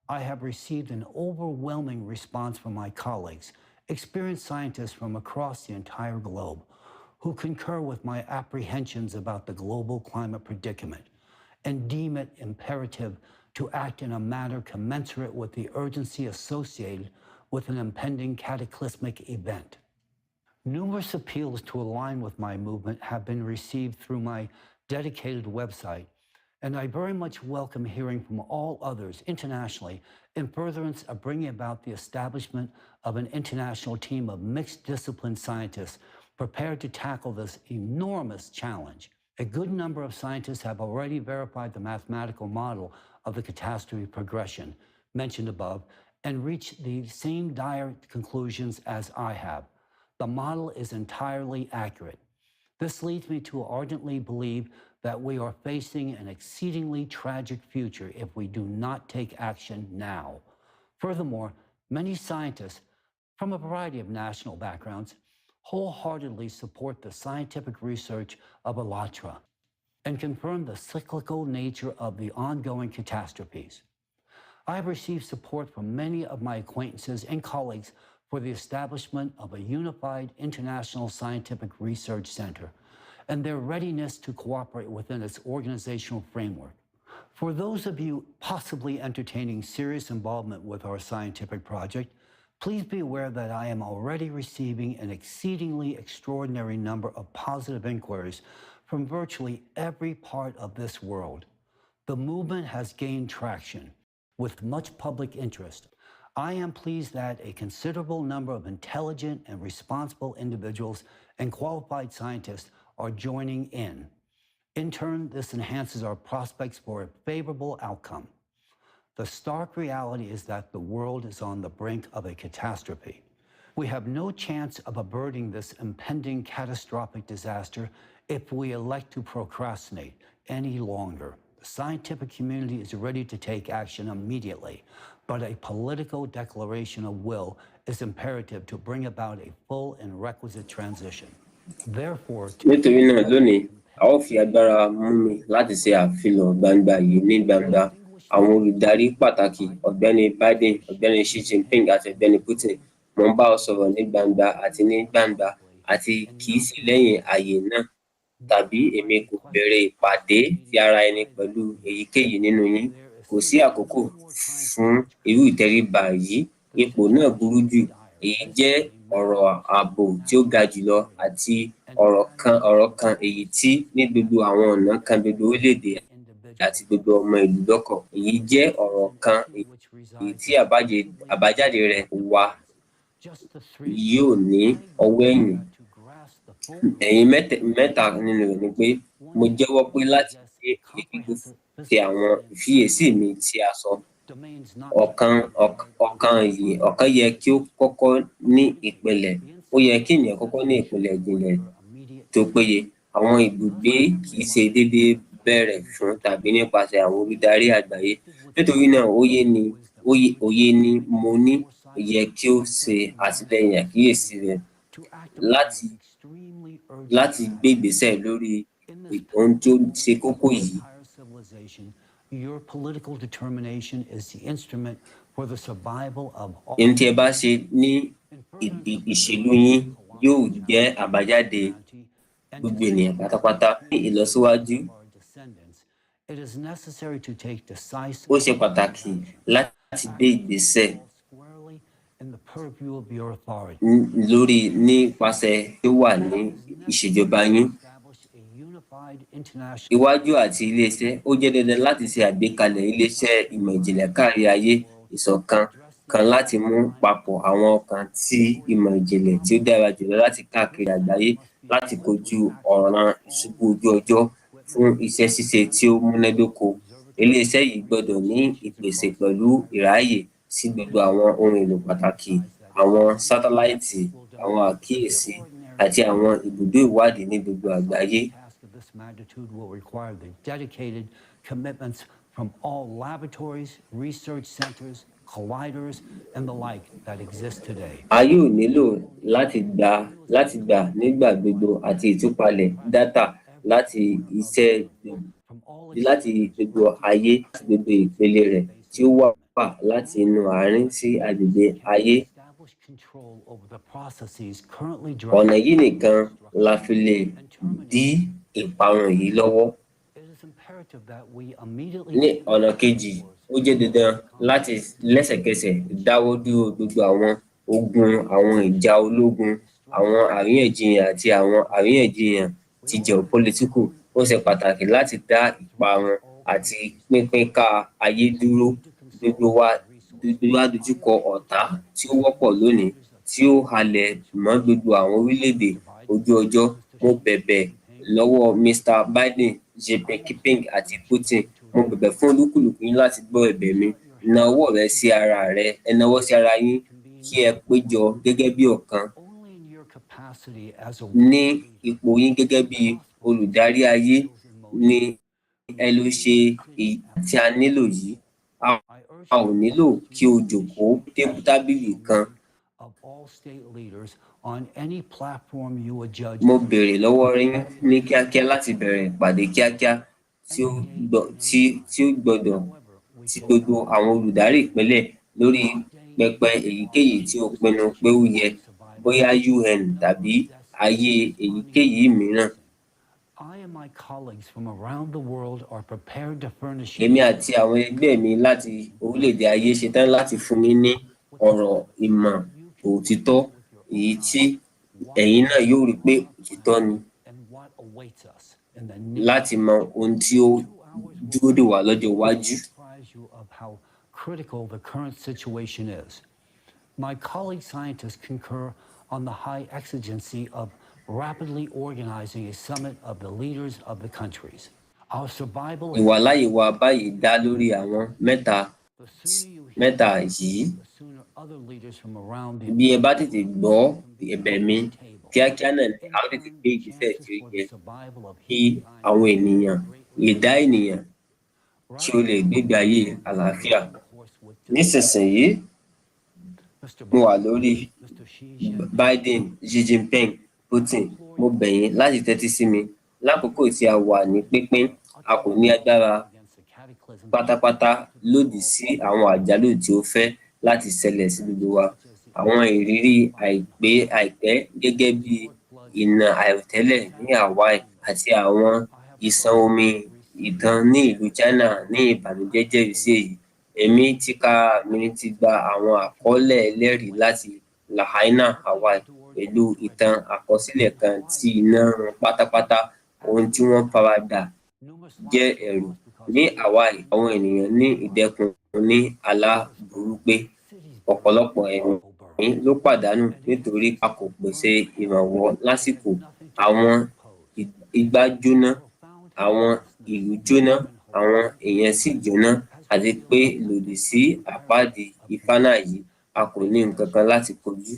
I have received an overwhelming response from my colleagues, experienced scientists from across the entire globe, who concur with my apprehensions about the global climate predicament and deem it imperative to act in a manner commensurate with the urgency associated with an impending cataclysmic event. Numerous appeals to align with my movement have been received through my dedicated website, And I very much welcome hearing from all others internationally in furtherance of bringing about the establishment of an international team of mixed discipline scientists prepared to tackle this enormous challenge. A good number of scientists have already verified the mathematical model of the catastrophe progression mentioned above and reached the same dire conclusions as I have. The model is entirely accurate. This leads me to ardently believe that we are facing an exceedingly tragic future if we do not take action now. Furthermore, many scientists from a variety of national backgrounds wholeheartedly support the scientific research of ALLATRA and confirm the cyclical nature of the ongoing catastrophes. I have received support from many of my acquaintances and colleagues for the establishment of a unified international scientific research center and their readiness to cooperate within its organizational framework. For those of you possibly entertaining serious involvement with our scientific project, please be aware that I am already receiving an exceedingly extraordinary number of positive inquiries from virtually every part of this world. The movement has gained traction with much public interest. I am pleased that a considerable number of intelligent and responsible individuals and qualified scientists are joining in. In turn, this enhances our prospects for a favorable outcome. The stark reality is that the world is on the brink of a catastrophe. We have no chance of averting this impending catastrophic disaster if we elect to procrastinate any longer. The scientific community is ready to take action immediately, but a political declaration of will is imperative to bring about a full and requisite transition. Therefore, nítorí náà lónìí a ó fi agbára mú mi láti ṣe àfihàn gbangba yìí ní gbangba àwọn olùdarí pàtàkì ọ̀gbẹ́ni Biden, ọ̀gbẹ́ni Xi Jinping àti ọ̀gbẹ́ni Putin. Mo ń bá ọ sọ̀rọ̀ ní gbangba àti kì í sí lẹ́yìn ààyè náà tàbí èmi kò bẹ̀rẹ̀ ìpàdé ti ara ẹni pẹ̀lú èyíkéyìí nínú yín. Kò sí àkókò fún irú ìtẹríba yìí. Ipò náà burú jù. Èyí jẹ́ ọ̀rọ̀ ààbò tí ó ga jùlọ àti ọ̀rọ̀ kan èyí tí ní gbogbo àwọn ọ̀nà kan gbogbo orílẹ̀-èdè àti gbogbo ọmọ ìlú lọ́kàn. Èyí jẹ́ ọ̀rọ̀ kan èyí tí àbájáde rẹ̀ wà yóò ní ọwọ́ ẹ̀yìn. Ẹ̀yin mẹ́ta nínú rẹ̀ ni pé mo jẹ́wọ́ pé láti gbé ìgbìgbó ti àwọn ìfiyèsí mi tí a sọ. Ọ̀kan yẹ kí ó kọ́kọ́ ní ìpìlẹ̀. Ó yẹ kí ènìyàn kọ́kọ́ ní ìpìlẹ̀ ìjìnlẹ̀ tó péye. Àwọn ibùgbé kì í ṣe déédéé bẹ̀rẹ̀ fún tàbí nípasẹ̀ àwọn olùdarí àgbáyé. Nítorí náà òye ni mo ní yẹ kí ó ṣe àtìlẹ́yìn àkíyèsí rẹ̀ láti gbé ìgbésẹ̀ lórí ohun tó ṣe kókó yìí. Your political determination is the instrument for the survival of all. Ohun tí ẹ bá ṣe ní ìṣèlú yín yóò jẹ́ àbájáde gbogbo ènìyàn pátápátá ní ìlọsíwájú. Ó ṣe pàtàkì láti gbé ìgbésẹ̀ lórí nípasẹ̀ tó wà ní ìṣèjọba yín. Iwájú àti iléeṣẹ́ ó jẹ́ dandan láti ṣe àgbékalẹ̀ iléeṣẹ́ ìmọ̀ ìjìnlẹ̀ kárí ayé ìṣọ̀kan kan láti mú papọ̀ àwọn ọkàn tí ìmọ̀ ìjìnlẹ̀ tí ó dára jùlọ láti káàkiri àgbáyé láti kojú ọ̀ràn ìṣubú ojú ọjọ́ fún iṣẹ́ ṣíṣe tí ó múnádóko. Iléeṣẹ́ yìí gbọ́dọ̀ ní ìpèsè pẹ̀lú ìráàyè sí gbogbo àwọn ohun èlò pàtàkì, àwọn sátáláìtì, àwọn àkíyèsí àti àwọn ibùdó ìwádìí ní gbogbo àgbáyé. This magnitude will require the dedicated commitments from all laboratories, research centers, colliders, and the like that exist today. A yóò nílò láti gbà nígbà gbogbo àti ìtúpalẹ̀ dátà láti gbogbo ayé àti gbogbo ìpele rẹ̀ tí ó wà láti inú àárín sí agbègbè ayé. Ọ̀nà yìí nìkan la fi lè dí ìparun yìí lọ́wọ́. Ní ọ̀nà kejì, ó jẹ́ dandan láti lẹ́sẹ̀kẹsẹ̀ dáwọ́ dúró gbogbo àwọn ogun, àwọn ìjà ológun, àwọn àríyànjiyàn àti àwọn àríyànjiyàn ti geopolitical. Ó ṣe pàtàkì láti dá ìparun àti pínpínká ayé dúró. Gbogbo wa dojúkọ ọ̀tá tí ó wọ́pọ̀ lónìí tí ó halẹ̀ mọ́ gbogbo àwọn orílẹ̀-èdè ojú ọjọ́. Mo bẹ̀bẹ̀ lọ́wọ́ Mr. Biden, Jinping àti Putin. Mo bẹ̀bẹ̀ fún olúkúlùkù yín láti gbọ́ ẹ̀bẹ̀ mi. Na ọwọ́ rẹ sí ara rẹ, ẹ nawọ́ sí ara yín kí ẹ péjọ gẹ́gẹ́ bí ọ̀kan ní ipò yín gẹ́gẹ́ bí olùdarí ayé ni ẹ lọ ṣe èyí tí a nílò yìí. A ò nílò kí o jókòó tábìlì kan. Mo béèrè lọ́wọ́ yín ní kíákíá láti bẹ̀rẹ̀ ìpàdé kíákíá tí ó gbọ́dọ̀ ti gbogbo àwọn olùdarí ìpínlẹ̀ lórí pẹpẹ èyíkéyìí tí ó pinnu pé ó yẹ, bóyá UN tàbí ayé èyíkéyìí mìíràn. Èmi àti àwọn ẹgbẹ́ mi láti orílẹ̀-èdè ayé ṣetán láti fún yín ní ọ̀rọ̀ ìmọ̀ òtítọ́ èyí tí ẹ̀yin náà yóò rí pé òtítọ́ ni, láti mọ ohun tí ó dúró dè wá lọ́jọ́ iwájú. My colleague scientists concur on the high exigency of rapidly organizing a summit of the leaders of the countries. Our survival. Ìwàláyé wa báyìí dá lórí àwọn mẹ́ta yìí. Bí ẹ bá tètè gbọ́ ẹ̀bẹ̀ mi, kíákíá náà ni a ó tètè gbé ìgbésẹ̀ tí ó yẹ kí àwọn ènìyàn lè dá ènìyàn kí ó lè gbégbé ayé àlàáfíà. Nísinsìnyí, mo wà lórí Biden, Xi Jinping, Putin. Mo bẹ̀ yín láti tẹ́tí sí mi. Lákòókò tí a wà ní pínpín, a kò ní agbára pátápátá lòdì sí àwọn àjálù tí ó fẹ́ láti ṣẹlẹ̀ sí gbogbo wa. Àwọn ìrírí àìpẹ́ gẹ́gẹ́ bí ìnà àìròtẹ́lẹ̀ ní Hawaii àti àwọn ìṣàn omi ìtàn ní ìlú China ní ìbànújẹ́ jẹ́rìí sí èyí. Èmi tìkára mi ti gba àwọn àkọọ́lẹ̀ ẹlẹ́rìí láti Lahaina, Hawaii, pẹ̀lú ìtàn àkọsílẹ̀ kan tí iná run pátápátá. Ohun tí wọ́n faradà jẹ́ ẹ̀rù. Ní Hawaii, àwọn ènìyàn ní ìdẹkùn ní àlá burú pé ọ̀pọ̀lọpọ̀ ẹ̀mí ló pàdánù nítorí a kò pèsè ìrànwọ́ lásìkò. Àwọn igbá jóná, àwọn ìlú jóná, àwọn èèyàn sì jóná, àti pé lòdì sí àpáàdì ìfánà yìí, a kò ní nǹkan kan láti kojú.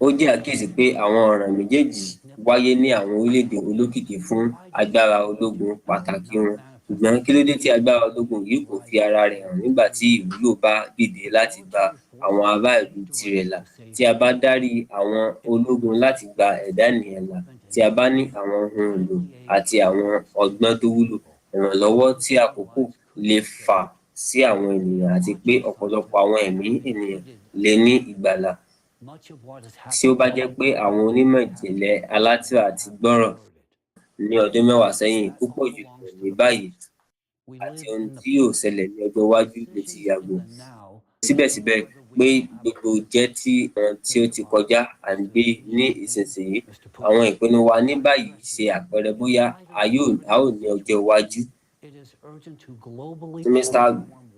Ó jẹ́ àkíyèsí pé àwọn ọ̀ràn méjèèjì wáyé ní àwọn orílẹ̀-èdè olókìkí fún agbára ológun pàtàkì wọn. Ṣùgbọ́n kí ló dé tí agbára ológun yìí kò fi ara rẹ̀ hàn nígbà tí ìwúlò bá dìde láti gba àwọn ará ìlú tirẹ̀ là? Tí a bá dárí àwọn ológun láti gba ẹ̀dá ènìyàn là, tí a bá ní àwọn ohun èlò àti àwọn ọgbọ́n tó wúlò, ìrànlọ́wọ́ tí àkókò lè fà sí àwọn ènìyàn àti pé ọ̀pọ̀lọpọ̀ àwọn ẹ̀mí ènìyàn lè ní ìgbàlà. Tí ó bá jẹ́ pé àwọn onímọ̀ ìjìnlẹ̀ alátìrà ti gbọ́ràn ní ọdún 10 sẹ́yìn, púpọ̀ jùlọ ní báyìí, àti ohun tí yóò ṣẹlẹ̀ ní ọjọ́ iwájú lè ti yàgò. Síbẹ̀síbẹ̀, pé gbogbo jẹ́ tí ohun tí ó ti kọjá à ń gbé ní ìsinsìnyí, àwọn ìpinnu wa ní báyìí ṣe àpẹẹrẹ bóyá a ó ní ọjọ́ iwájú. Mr.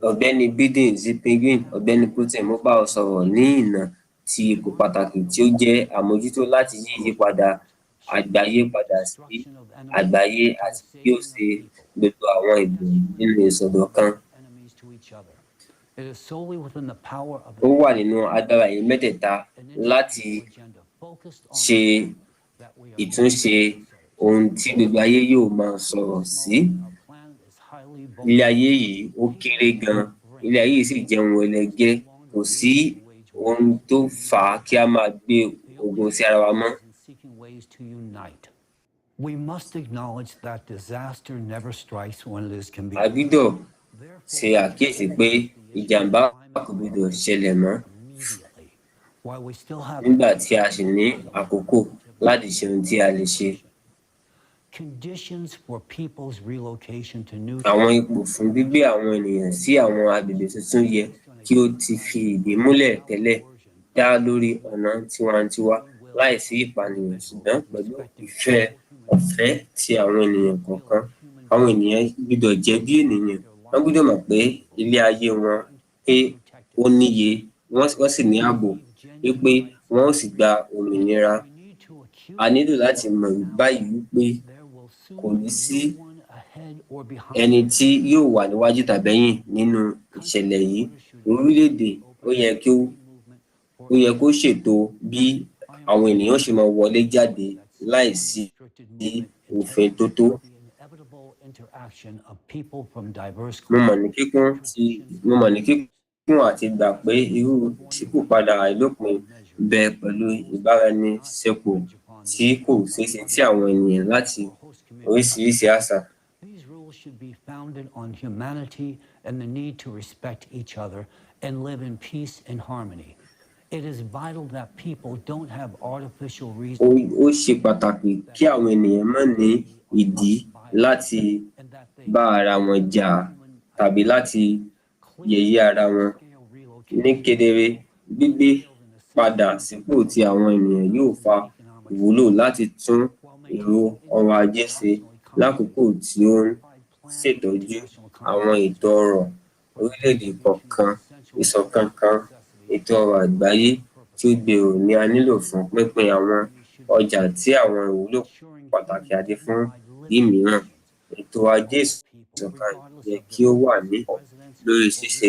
Ọ̀gbẹ́ni Biden, Jinping, Ọ̀gbẹ́ni Putin, mo bá ọ sọ̀rọ̀ ní ìnà ti ipò pàtàkì tí ó jẹ́ àmójútó láti yí ìyípadà àgbáyé padà sí àgbáyé àti bí ó ṣe gbogbo àwọn ìgbìmọ̀ nínú ìṣọ̀kan. Ó wà nínú agbára yìí mẹ́tẹ̀ẹ̀ta láti ṣe ìtúnṣe ohun tí gbogbo ayé yóò máa sọ̀rọ̀ sí. Ilé ayé yìí ó kéré gan-an, ilé ayé yìí sì jẹ́ ohun ẹlẹgẹ́. Kò sí ohun tó fà á kí a máa gbé ogun sí ara wa mọ́. A gbọ́dọ̀ ṣe àkíyèsí pé ìjàmbá kò gbọdọ̀ ṣẹlẹ̀ mọ́ nígbà tí a sì ní àkókò láti ṣe ohun tí a lè ṣe. Àwọn ipò fún gbígbé àwọn ènìyàn sí àwọn agbègbè tuntun yẹ kí ó ti fi ìdí múlẹ̀ tẹ́lẹ̀, dá lórí ọ̀nà tiwantiwa láìsí ìpànìyàn, ṣùgbọ́n pẹ̀lú ìfẹ́ ọ̀fẹ́ ti àwọn ènìyàn kọ̀ọ̀kan. Àwọn ènìyàn gbọ́dọ̀ jẹ́ bí ènìyàn. Wọ́n gbọ́dọ̀ mọ̀ pé ilé ayé wọn pé ó níye, wọ́n sì ní ààbò, wípé wọ́n ó sì gba òmìnira. A nílò láti mọ̀ báyìí wípé kò ní sí ẹni tí yóò wà níwájú tàbẹ́yìn nínú ìṣẹ̀lẹ̀ yìí. Orílẹ̀-èdè ó yẹ kó ṣètò bí àwọn ènìyàn ṣe máa wọlé jáde láìsí òfin tó tó. Mo mọ̀ ní kíkún àti gbà pé irú ìṣípòpadà àìlópin bẹ pẹ̀lú ìbáraẹniṣepọ̀ tí kò ṣeéṣe tí àwọn ènìyàn láti oríṣiríṣi àṣà. These rules should be founded on humanity and the need to respect each other and live in peace and harmony. It is vital that people don't have artificial reasons. Ó ṣe pàtàkì kí àwọn ènìyàn má ní ìdí láti bá ara wọn jà tàbí láti yẹ̀yẹ́ ara wọn. Ní kedere, gbígbé padà sípò tí àwọn ènìyàn yóò fa ìwúlò láti tún èrò ọrọ̀ ajé ṣe lákòókò tí ó ń ṣètọ́jú àwọn ètò ọrọ̀ orílẹ̀-èdè kọ̀ọ̀kan. Ìṣọ̀kan ètò ọrọ̀ àgbáyé tí ó gbèrò ni a nílò fún pínpín àwọn ọjà tí àwọn ìwúlò pàtàkì àti fún ìmíràn. Ètò ajé ìṣọ̀kan yẹ kí ó wà ní lórí ṣíṣe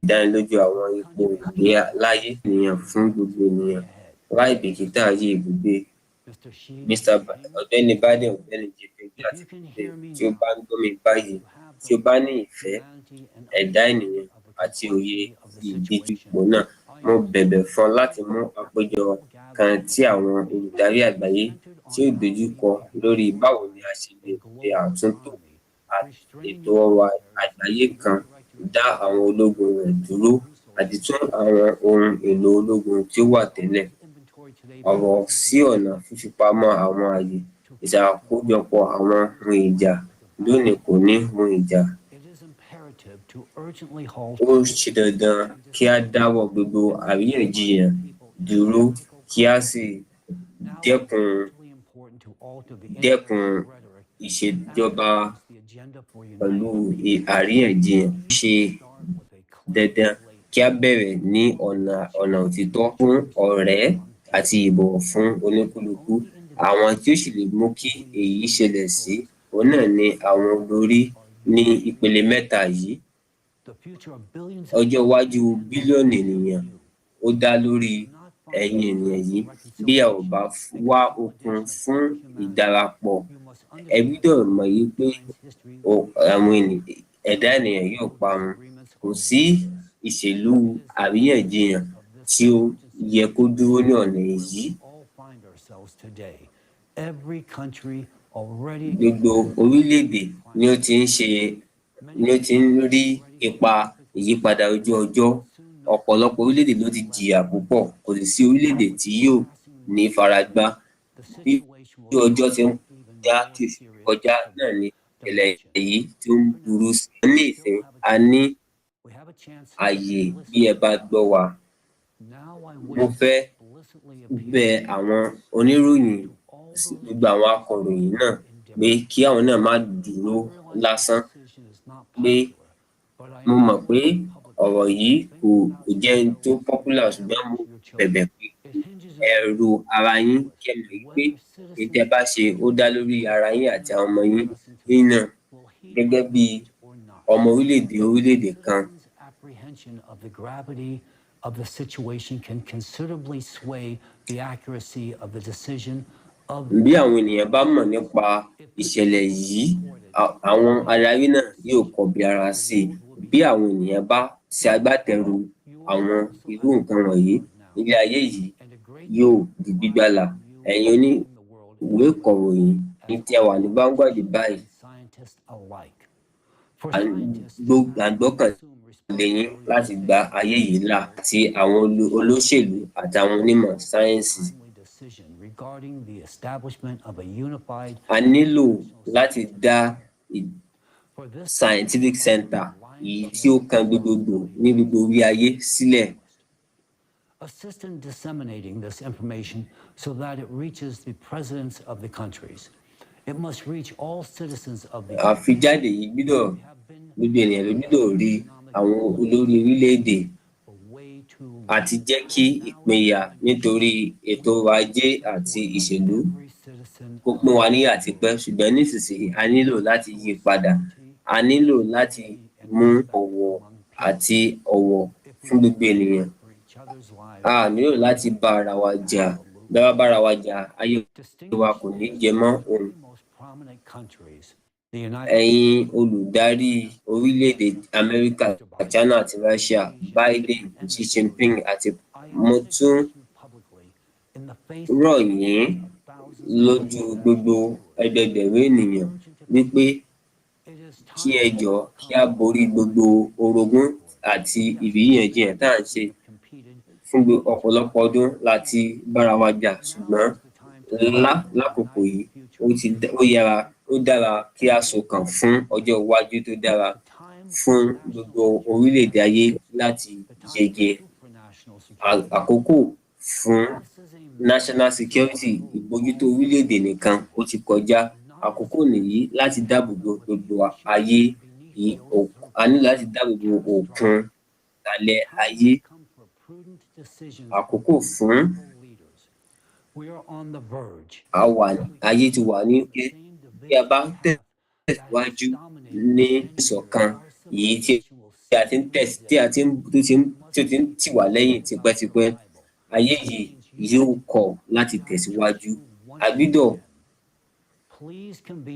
ìdánilójú àwọn ipò ìgbé láyé ènìyàn fún gbogbo ènìyàn láì bìkítà ayé ibùgbé. Ọ̀gbẹ́ni Biden, Ọ̀gbẹ́ni JP àti Pé tí ó bá ń gbọ́ mi báyìí, tí ó bá ní ìfẹ́ ẹ̀dá ènìyàn àti òye ìdíjupò náà, mo bẹ̀bẹ̀ fún ọ láti mú àpéjọ kan tí àwọn olùdarí àgbáyé tí ó dojú kọ lórí báwo ni a ṣe lè ṣe àtúntò ètò ọrọ̀ àgbáyé kan, dá àwọn ológun rẹ̀ dúró àti tún àwọn ohun èlò ológun tí ó wà tẹ́lẹ̀. Ọ̀rọ̀ sí ọ̀nà fífipamọ́ àwọn ààyè ìṣàkójọpọ̀ àwọn ohun ìjà lónìí kò ní ohun ìjà. Ó ṣe dandan kí a dáwọ́ gbogbo àríyànjiyàn dúró kí a sì dẹ́kun ìṣèjọba pẹ̀lú àríyànjiyàn. Ó ṣe dandan kí a bẹ̀rẹ̀ ní ọ̀nà òtítọ́ fún ọ̀rẹ́ àti ìbọ̀wọ̀ fún oníkálukú. Àwọn tí ó sì lè mú kí èyí ṣẹlẹ̀ sí òun náà ni àwọn olórí ní ìpele mẹ́ta yìí. Ọjọ́ iwájú bílíọ̀nù ènìyàn ó dá lórí ẹ̀yin ènìyàn yìí. Bí a ò bá wá okun fún ìdarapọ̀, ẹ gbọ́dọ̀ mọ̀ yìí pé àwọn ẹ̀dá ènìyàn yóò parun. Kò sí ìṣèlú àríyànjiyàn tí ó yẹ kó dúró ní ọ̀nà yìí. Gbogbo orílẹ̀-èdè ni ó ti ń rí ipa ìyípadà ojú ọjọ́. Ọ̀pọ̀lọpọ̀ orílẹ̀-èdè ló ti jìyà púpọ̀. Kò sì sí orílẹ̀-èdè tí yóò ní faragbá. Bí ojú ọjọ́ ti ń kọjá náà ni ìṣẹ̀lẹ̀ yìí tí ó ń burú sí. Ní ìsìn, a ní ààyè bí ẹ bá gbọ́ wa. Mo fẹ́ bẹ àwọn oníròyìn, gbogbo àwọn akọ̀ròyìn náà pé kí àwọn náà má dúró lásán. Pé mo mọ̀ pé ọ̀rọ̀ yìí kò jẹ́ ohun tó popular, ṣùgbọ́n mo bẹ̀bẹ̀ pé ẹ ro ara yín kí ẹ mọ̀ pé èyí tí ẹ bá ṣe ó dá lórí ara yín àti àwọn ọmọ yín náà gẹ́gẹ́ bí ọmọ orílẹ̀-èdè kan. Of the situation can considerably sway the accuracy of the decision of. Bí àwọn ènìyàn bá mọ̀ nípa ìṣẹ̀lẹ̀ yìí, àwọn adarí náà yóò kọbi ara sí i. Bí àwọn ènìyàn bá ṣe agbátẹrù àwọn irú nǹkan wọ̀nyí, ilé ayé yìí yóò di gbígbàlà. Ẹ̀yin oníwèé ìkọ̀ròyìn ní tí ẹ wà ní Vanguard báyìí, àgbọ́kàn lẹ́yìn láti gba ayé yìí là àti àwọn olóṣèlú àtàwọn onímọ̀ sáyẹ́ǹsì. A nílò láti dá scientific center yìí tí ó kan gbogbogbò ní gbogbo orí ayé sílẹ̀. assist in disseminating this information so that it reaches the presidents of the countries. It must reach all citizens of the àfijáde yìí gbọ́dọ̀ gbogbo ènìyàn ló gbọ́dọ̀ rí àwọn olórí orílẹ̀-èdè àti jẹ́ kí ìpínyà nítorí ètò ọrọ̀ ajé àti ìṣèlú kó pín wa níyà tipẹ́, ṣùgbọ́n nísinsìnyí a nílò láti yí padà. A nílò láti mú ọ̀wọ̀ àti ọ̀wọ̀ fún gbogbo ènìyàn. A nílò láti bá ara wa jà. Bí a bá bára wa jà, ayé wa kò ní jẹ mọ́ ohun. Ẹ̀yin olùdarí orílẹ̀-èdè Amẹ́ríkà, China àti Russia, Biden, Xi Jinping àti mo tún rọ̀ yín lójú gbogbo ẹgbẹẹgbẹ̀rún ènìyàn wípé kí ẹ jọ̀ọ́ kí a borí gbogbo orogún àti ìríyànjiyàn tá à ń ṣe. Fún ọ̀pọ̀lọpọ̀ ọdún láti bára wa jà, ṣùgbọ́n lákòókò yìí ó dára kí a ṣọ̀kan fún ọjọ́ iwájú tó dára fún gbogbo orílẹ̀-èdè ayé láti yege. Àkókò fún national security, ìbójútó orílẹ̀-èdè nìkan ó ti kọjá. Àkókò nìyí láti dáàbò bo gbogbo ayé yìí. A ní láti dáàbò bo òkun ìsàlẹ̀ ayé. Àkókò fún ayé ti wà ní pé bí a bá tẹ̀síwájú ní ìṣọ̀kan yìí tí a ti ń tì wá lẹ́yìn tipẹ́tipẹ́, ayé yìí yóò kọ̀ láti tẹ̀síwájú. A gbọ́dọ̀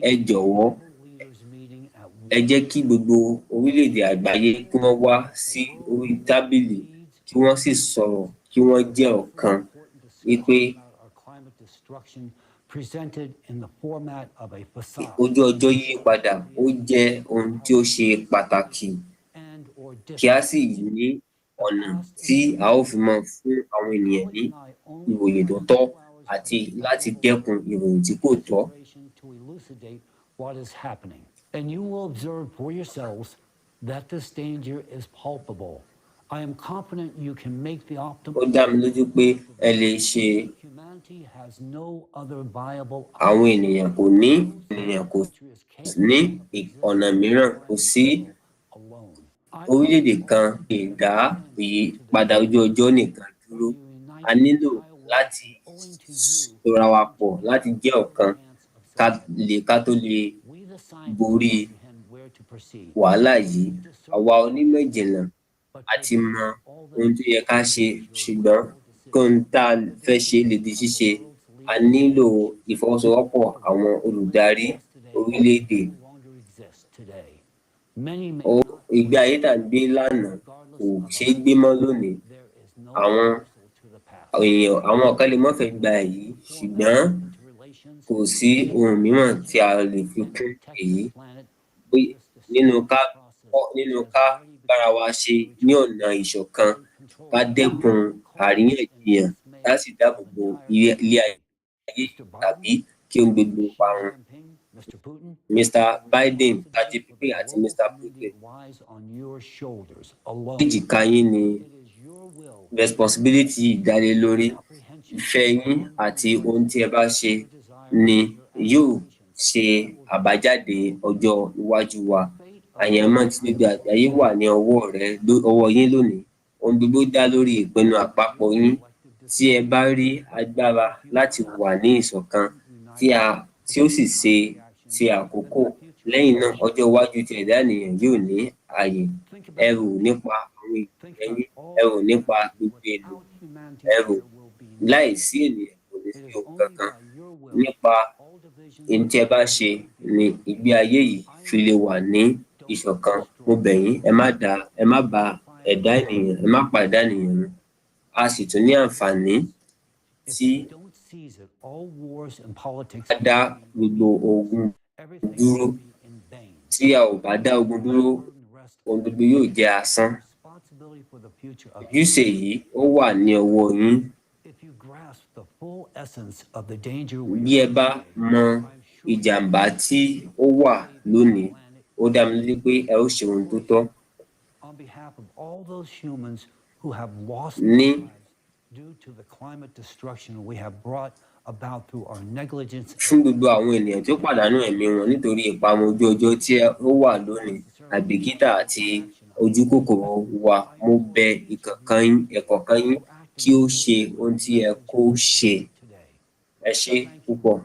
ẹ jọ̀wọ́ ẹ jẹ́ kí gbogbo orílẹ̀-èdè àgbáyé kí wọ́n wá sí orí tábìlì kí wọ́n sì sọ̀rọ̀ kí wọ́n jẹ́ ọ̀kan wípé ojú ọjọ́ yí padà. Ó jẹ́ ohun tí ó ṣe pàtàkì kí a sì ní ọ̀nà tí a ó fi máa fún àwọn ènìyàn ní ìròyìn tó tọ́ àti láti dẹ́kun ìròyìn tí kò tọ́. And you will observe for yourselves that this danger is palpable. I am confident you can make the optimal. Ó dá mi lójú pé ẹ lè ṣe. Àwọn ènìyàn kò ní ọ̀nà mìíràn, kò sí orílẹ̀-èdè kan lè dá ìyípadà ojú ọjọ́ nìkan dúró. A nílò láti sora wa pọ̀ láti jẹ́ ọ̀kan ká tó lè borí wàhálà yìí. Àwa onímọ̀ ìjìnlẹ̀ àti mọ ohun tó yẹ ká ṣe, ṣùgbọ́n kí ohun tá a fẹ́ ṣe lè di ṣíṣe, a nílò ìfọwọ́sowọ́pọ̀ àwọn olùdarí orílẹ̀-èdè. Ìgbé ayé tá à ń gbé lánàá kò ṣeé gbé mọ́ lónìí. Àwọn kan lè má fẹ́ gba èyí, ṣùgbọ́n kò sí ohun mìíràn tí a lè fi kún èyí. Nínú ká bára wa ṣe ní ọ̀nà ìṣọ̀kan, ká dẹ́kun àríyànjiyàn, ká sì dáàbò bo ilé ayé tàbí kí ohun gbogbo parun. Mr. Biden, Xi Jinping àti Mr. Putin, èjìká yín ni responsibility dálé lórí. Ìfẹ́ yín àti ohun tí ẹ bá ṣe ni yóò ṣe àbájáde ọjọ́ iwájú wa. Àyànmọ́ tí gbogbo àgbáyé wà ní ọwọ́ yín lónìí. Ohun gbogbo dá lórí ìpinnu àpapọ̀ yín. Tí ẹ bá rí agbára láti wà ní ìṣọ̀kan tí ó sì ṣe ti àkókò, lẹ́yìn náà ọjọ́ iwájú ti ẹ̀dá ènìyàn yóò ní ààyè. Ẹ rò nípa àwọn ènìyàn yín, ẹ rò nípa gbogbo ènìyàn, ẹ rò láìsí ènìyàn kò ní sí ohun kankan. Nípa ohun tí ẹ bá ṣe ni ìgbé ayé yìí fi lè wà ní ìṣọ̀kan. Mo bẹ̀ yín, ẹ má pa ẹ̀dá ènìyàn run. A sì tún ní àǹfààní tí a dá gbogbo ogun dúró. Tí a ò bá dá ogun dúró, ohun gbogbo yóò jẹ́ asán. Ojúṣe yìí ó wà ní ọwọ́ yín. Bí ẹ bá mọ ìjàmbá tí ó wà lónìí, ó dá mi lójú pé ẹ ó ṣe ohun tó tọ́. to the climate destruction we have brought about through our negligence. Fún gbogbo àwọn ènìyàn tí ó pàdánù ẹ̀mí wọn nítorí ìparun ojú ọjọ́ tí ó wà lónìí, àìbìkítà àti ojúkòkòrò wa, mo bẹ̀ ẹ̀kọ̀ọ̀kan yín kí ó ṣe ohun tí ẹ kó ṣe. Ẹ ṣé púpọ̀.